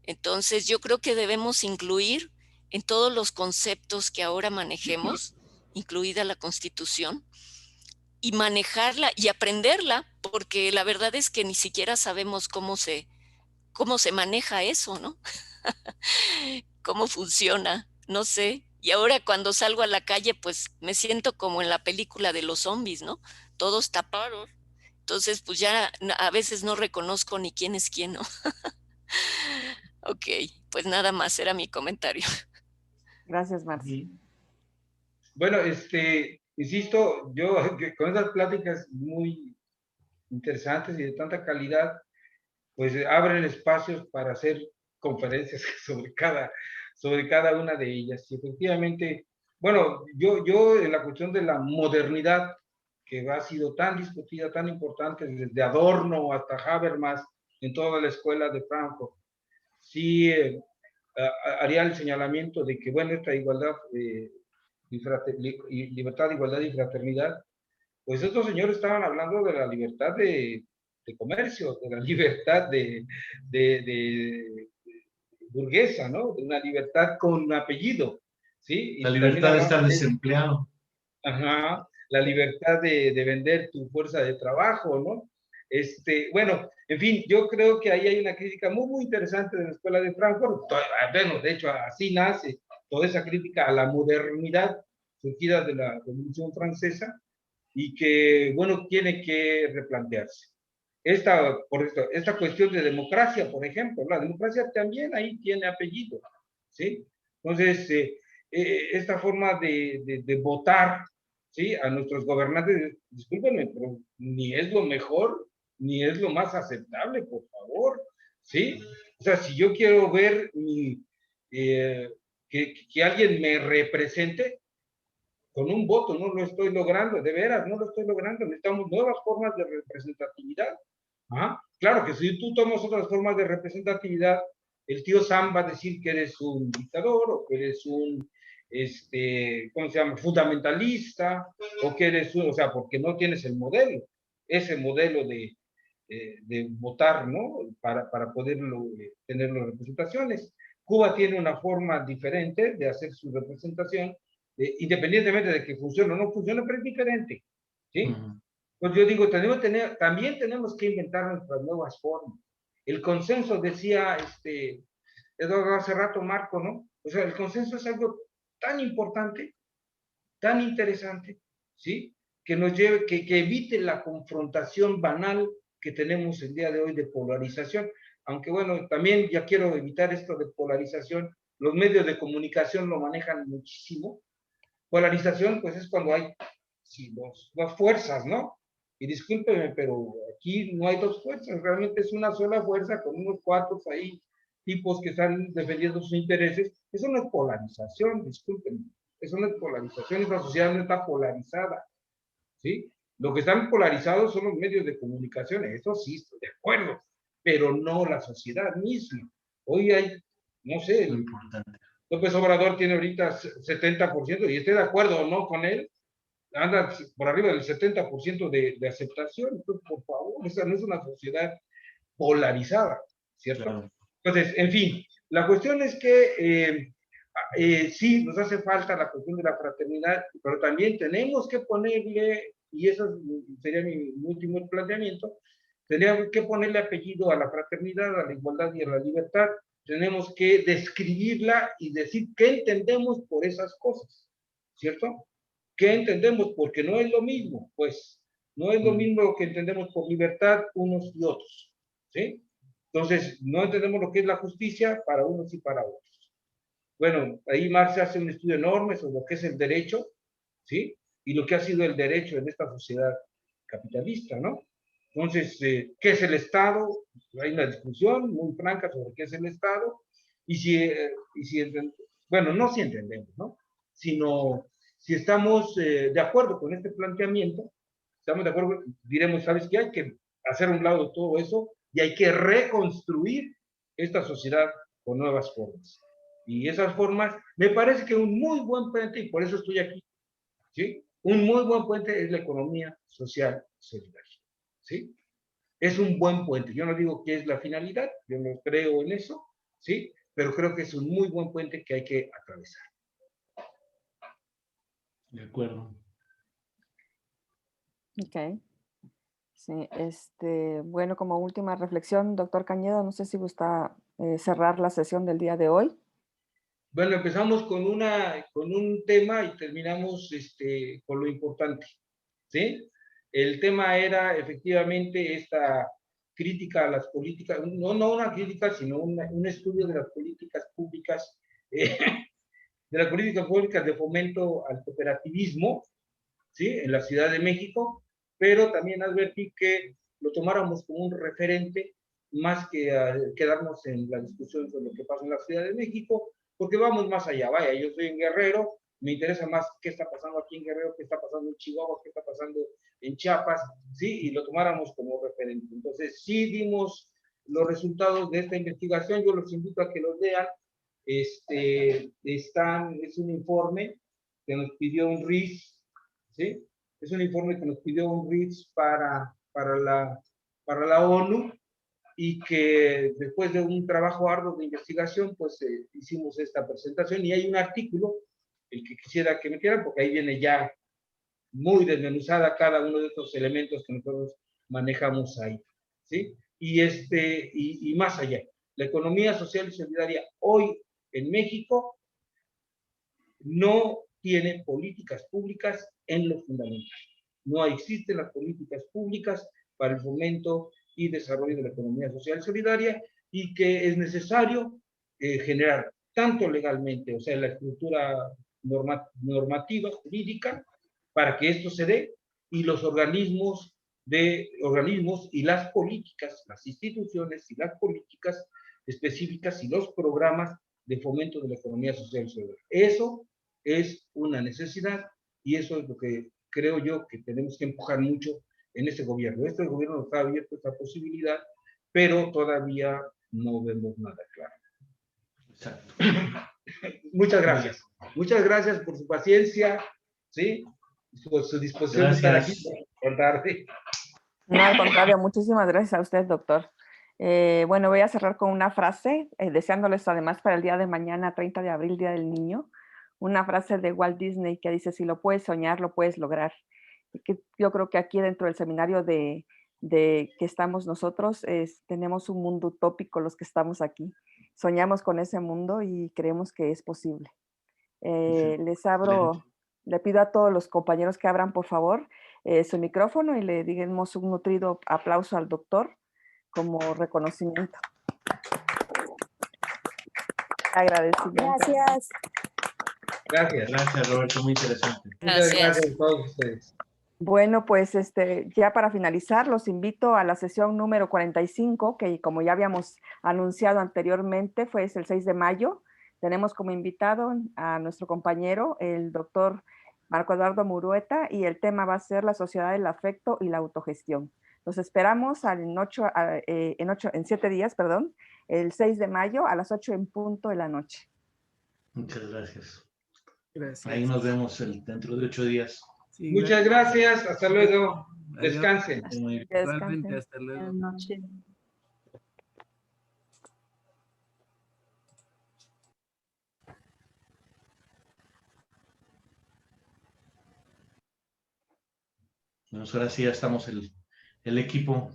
Entonces yo creo que debemos incluir en todos los conceptos que ahora manejemos, incluida la Constitución, y manejarla y aprenderla, porque la verdad es que ni siquiera sabemos cómo se maneja eso, ¿no? Cómo funciona, no sé. Y ahora cuando salgo a la calle, pues me siento como en la película de los zombies, ¿no? Todos tapados. Entonces, pues ya a veces no reconozco ni quién es quién, ¿no? Ok, pues nada más, era mi comentario. Gracias, Marcia. Bueno, insisto, yo que con esas pláticas muy interesantes y de tanta calidad, pues abren espacios para hacer conferencias sobre cada una de ellas. Y efectivamente, bueno, yo en la cuestión de la modernidad, que ha sido tan discutida, tan importante, desde Adorno hasta Habermas, en toda la escuela de Frankfurt, sí haría el señalamiento de que, bueno, esta igualdad, libertad, igualdad y fraternidad, pues estos señores estaban hablando de la libertad de comercio, de la libertad de burguesa, ¿no? De una libertad con apellido, ¿sí? La Y también libertad de hablaban estar de, desempleado. ajá, la libertad de vender tu fuerza de trabajo, ¿no? Bueno, en fin, yo creo que ahí hay una crítica muy, muy interesante de la Escuela de Frankfurt. Bueno, de hecho, así nace toda esa crítica a la modernidad surgida de la Revolución Francesa y que, bueno, tiene que replantearse. Esta cuestión de democracia, por ejemplo, la democracia también ahí tiene apellido, ¿sí? Entonces, esta forma de votar, ¿sí? A nuestros gobernantes, discúlpenme, pero ni es lo mejor, ni es lo más aceptable, por favor, ¿sí? O sea, si yo quiero ver que alguien me represente, con un voto no lo estoy logrando, de veras, no lo estoy logrando. Necesitamos nuevas formas de representatividad. ¿Ah? Claro que si tú tomas otras formas de representatividad, el tío Sam va a decir que eres un dictador o que eres un, ¿cómo se llama? Fundamentalista o que eres un, o sea, porque no tienes el modelo, ese modelo de votar, ¿no? Para poderlo tener las representaciones. Cuba tiene una forma diferente de hacer su representación, independientemente de que funcione o no funcione, pero es diferente, ¿sí? Pues yo digo, también tenemos que inventar nuestras nuevas formas. El consenso, decía Eduardo hace rato, Marco, ¿no? O sea, el consenso es algo tan importante, tan interesante, ¿sí? Que nos lleve, que evite la confrontación banal que tenemos el día de hoy de polarización. Aunque bueno, también ya quiero evitar esto de polarización. Los medios de comunicación lo manejan muchísimo. Polarización, pues es cuando hay sí, dos fuerzas, ¿no? Y discúlpeme, pero aquí no hay dos fuerzas, realmente es una sola fuerza con unos cuantos ahí tipos que están defendiendo sus intereses. Eso no es polarización, discúlpenme. Eso no es polarización, esta sociedad no está polarizada, ¿sí? Lo que están polarizados son los medios de comunicación, eso sí, estoy de acuerdo, pero no la sociedad misma. Hoy hay, no sé, López Obrador tiene ahorita 70%, y estoy de acuerdo o no con él, anda por arriba del 70% de aceptación. Entonces, por favor, esa no es una sociedad polarizada, ¿cierto? Claro. Entonces, en fin, la cuestión es que sí, nos hace falta la cuestión de la fraternidad, pero también tenemos que ponerle, y eso sería mi último planteamiento, tenemos que ponerle apellido a la fraternidad, a la igualdad y a la libertad. Tenemos que describirla y decir qué entendemos por esas cosas, ¿cierto? ¿Qué entendemos? Porque no es lo mismo, pues, no es lo mismo lo que entendemos por libertad unos y otros, ¿sí? Entonces, no entendemos lo que es la justicia para unos y para otros. Bueno, ahí Marx hace un estudio enorme sobre lo que es el derecho, ¿sí? y lo que ha sido el derecho en esta sociedad capitalista, ¿no? Entonces, ¿qué es el Estado? Hay una discusión muy franca sobre qué es el Estado, y bueno, no si entendemos, ¿no? Sino si estamos de acuerdo con este planteamiento, estamos de acuerdo, diremos, ¿sabes qué? Hay que hacer a un lado todo eso y hay que reconstruir esta sociedad con nuevas formas. Y esas formas, me parece que un muy buen puente, y por eso estoy aquí, ¿sí? Un muy buen puente es la economía social solidaria, ¿sí? Es un buen puente. Yo no digo que es la finalidad, yo no creo en eso, ¿sí? Pero creo que es un muy buen puente que hay que atravesar. De acuerdo. Ok. Sí, bueno, como última reflexión, doctor Cañedo, no sé si gusta cerrar la sesión del día de hoy. Bueno, empezamos con un tema y terminamos con lo importante, ¿sí? El tema era efectivamente esta crítica a las políticas, no una crítica, sino un estudio de las políticas públicas, de las políticas públicas de fomento al cooperativismo, ¿sí? En la Ciudad de México, pero también advertí que lo tomáramos como un referente más que quedarnos en la discusión sobre lo que pasa en la Ciudad de México, porque vamos más allá. Vaya, yo soy un guerrero, me interesa más qué está pasando aquí en Guerrero, qué está pasando en Chihuahua, qué está pasando en Chiapas, ¿sí? Y lo tomáramos como referente. Entonces, sí dimos los resultados de esta investigación, yo los invito a que los lean. Es un informe que nos pidió un RIS, ¿sí? Es un informe que nos pidió un RIS para la ONU, y que después de un trabajo arduo de investigación, pues hicimos esta presentación, y hay un artículo, el que quisiera que me quieran, porque ahí viene ya muy desmenuzada cada uno de estos elementos que nosotros manejamos ahí, ¿sí? Y más allá, la economía social y solidaria hoy en México no tiene políticas públicas en lo fundamental. No existen las políticas públicas para el fomento y desarrollo de la economía social y solidaria, y que es necesario generar tanto legalmente, o sea, la estructura normativa, jurídica, para que esto se dé, y los organismos y las políticas, las instituciones y las políticas específicas y los programas de fomento de la economía social y solidaria. Eso es una necesidad, y eso es lo que creo yo que tenemos que empujar mucho en este gobierno. Este gobierno nos ha abierto esta posibilidad, pero todavía no vemos nada claro. Exacto. Muchas gracias. Muchas gracias por su paciencia, ¿sí? Por su disposición de estar aquí por tarde. No, al contrario, muchísimas gracias a usted, doctor. Bueno, voy a cerrar con una frase, deseándoles además para el día de mañana, 30 de abril, Día del Niño, una frase de Walt Disney que dice: si lo puedes soñar, lo puedes lograr. Y que yo creo que aquí dentro del seminario de que estamos nosotros, tenemos un mundo utópico los que estamos aquí. Soñamos con ese mundo y creemos que es posible. Le pido a todos los compañeros que abran, por favor, su micrófono y le digamos un nutrido aplauso al doctor como reconocimiento. Agradecimiento. Gracias. Gracias. Gracias, Roberto, muy interesante. Muchas gracias a todos ustedes. Bueno, pues ya para finalizar, los invito a la sesión número 45, que como ya habíamos anunciado anteriormente, fue el 6 de mayo. Tenemos como invitado a nuestro compañero, el doctor Marco Eduardo Murueta, y el tema va a ser la sociedad del afecto y la autogestión. Los esperamos en 7 días, el 6 de mayo a las 8 en punto de la noche. Muchas gracias. Gracias. Ahí nos vemos dentro de 8 días. Sí, muchas gracias. Hasta luego. Descansen. Igualmente, hasta luego. Buenas noches. Bueno, ahora sí ya estamos el equipo.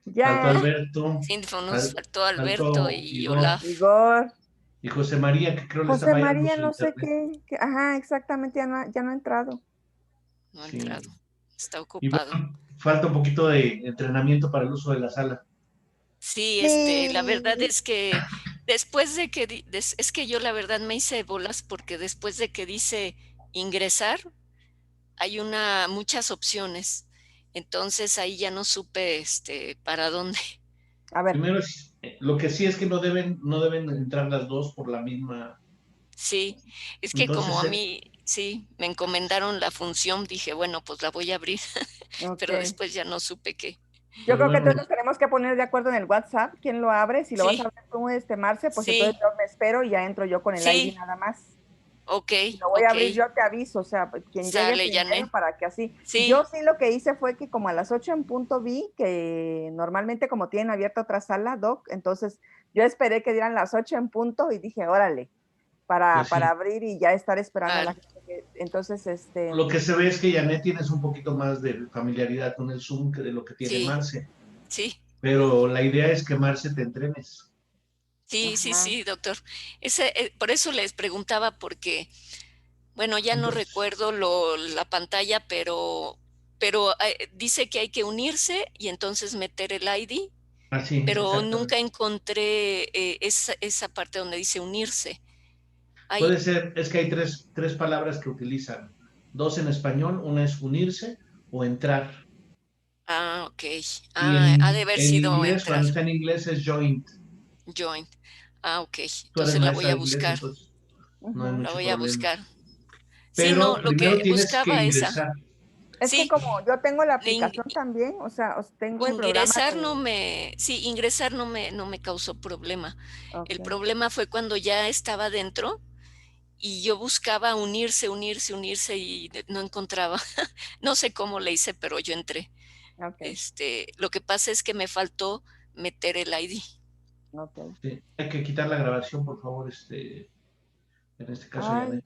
Ya. Faltó Alberto. Sí, nos faltó Alberto y Olaf. Igor. Y José María, que creo que le está José fallando María, su no sé internet. qué. Ajá, exactamente, ya no ha entrado. No ha Sí. entrado. Está Y ocupado. bueno, falta un poquito de entrenamiento para el uso de la sala. Sí, Sí. la verdad es que después de que, es que yo la verdad me hice bolas porque después de que dice ingresar, hay muchas opciones. Entonces ahí ya no supe para dónde. A ver, Primero, lo que sí es que no deben entrar las dos por la misma. Sí, es que como Entonces, a mí, sí, me encomendaron la función, dije, bueno, pues la voy a abrir, ok. pero después ya no supe qué. Yo pero creo que bueno, entonces nos tenemos que poner de acuerdo en el WhatsApp. ¿Quién lo abre? Si lo vas a Sí, abrir tú, Marce, pues entonces sí, yo me espero y ya entro yo con el ID sí, nada más. ok, Si lo voy a ok, abrir, yo te aviso, o sea, quien llegue sale, primero Janet. para que así. Yo Sí, sí lo que hice fue que como a las 8 en punto vi que normalmente como tienen abierta otra sala, Doc, entonces yo esperé que dieran las 8 en punto y dije, órale, pues para sí. abrir y ya estar esperando a la claro, gente. Entonces, Lo que se ve es que Janet tienes un poquito más de familiaridad con el Zoom que de lo que tiene sí, Marce. sí, Pero la idea es que Marce te entrenes. sí, sí, ajá, sí, doctor. Por eso les preguntaba, porque, bueno, ya no Entonces, recuerdo la pantalla, pero dice que hay que unirse y entonces meter el ID. así, Pero nunca exactamente. encontré esa parte donde dice unirse. Puede Hay, ser, es que hay tres palabras que utilizan. Dos en español, una es unirse o entrar. ok. Y Ha de haber en sido inglés, entrar, cuando está en inglés es joint. join. Ok, Tú eres entonces la voy maestra a de inglés, buscar, entonces no hay ujú. la mucho voy a problema. buscar. Sí, no, Pero lo primero que tienes que buscaba esa. ingresar. Es que Sí, como yo tengo la de in- aplicación también, o sea, tengo el programa ingresar de, sí, ingresar no me causó problema. ok, El problema fue cuando ya estaba dentro y yo buscaba unirse y no encontraba. No sé cómo le hice, pero yo entré. ok, Lo que pasa es que me faltó meter el ID. ok. Sí. Hay que quitar la grabación, por favor, en este caso, Ay, Janet.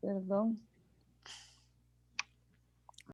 perdón.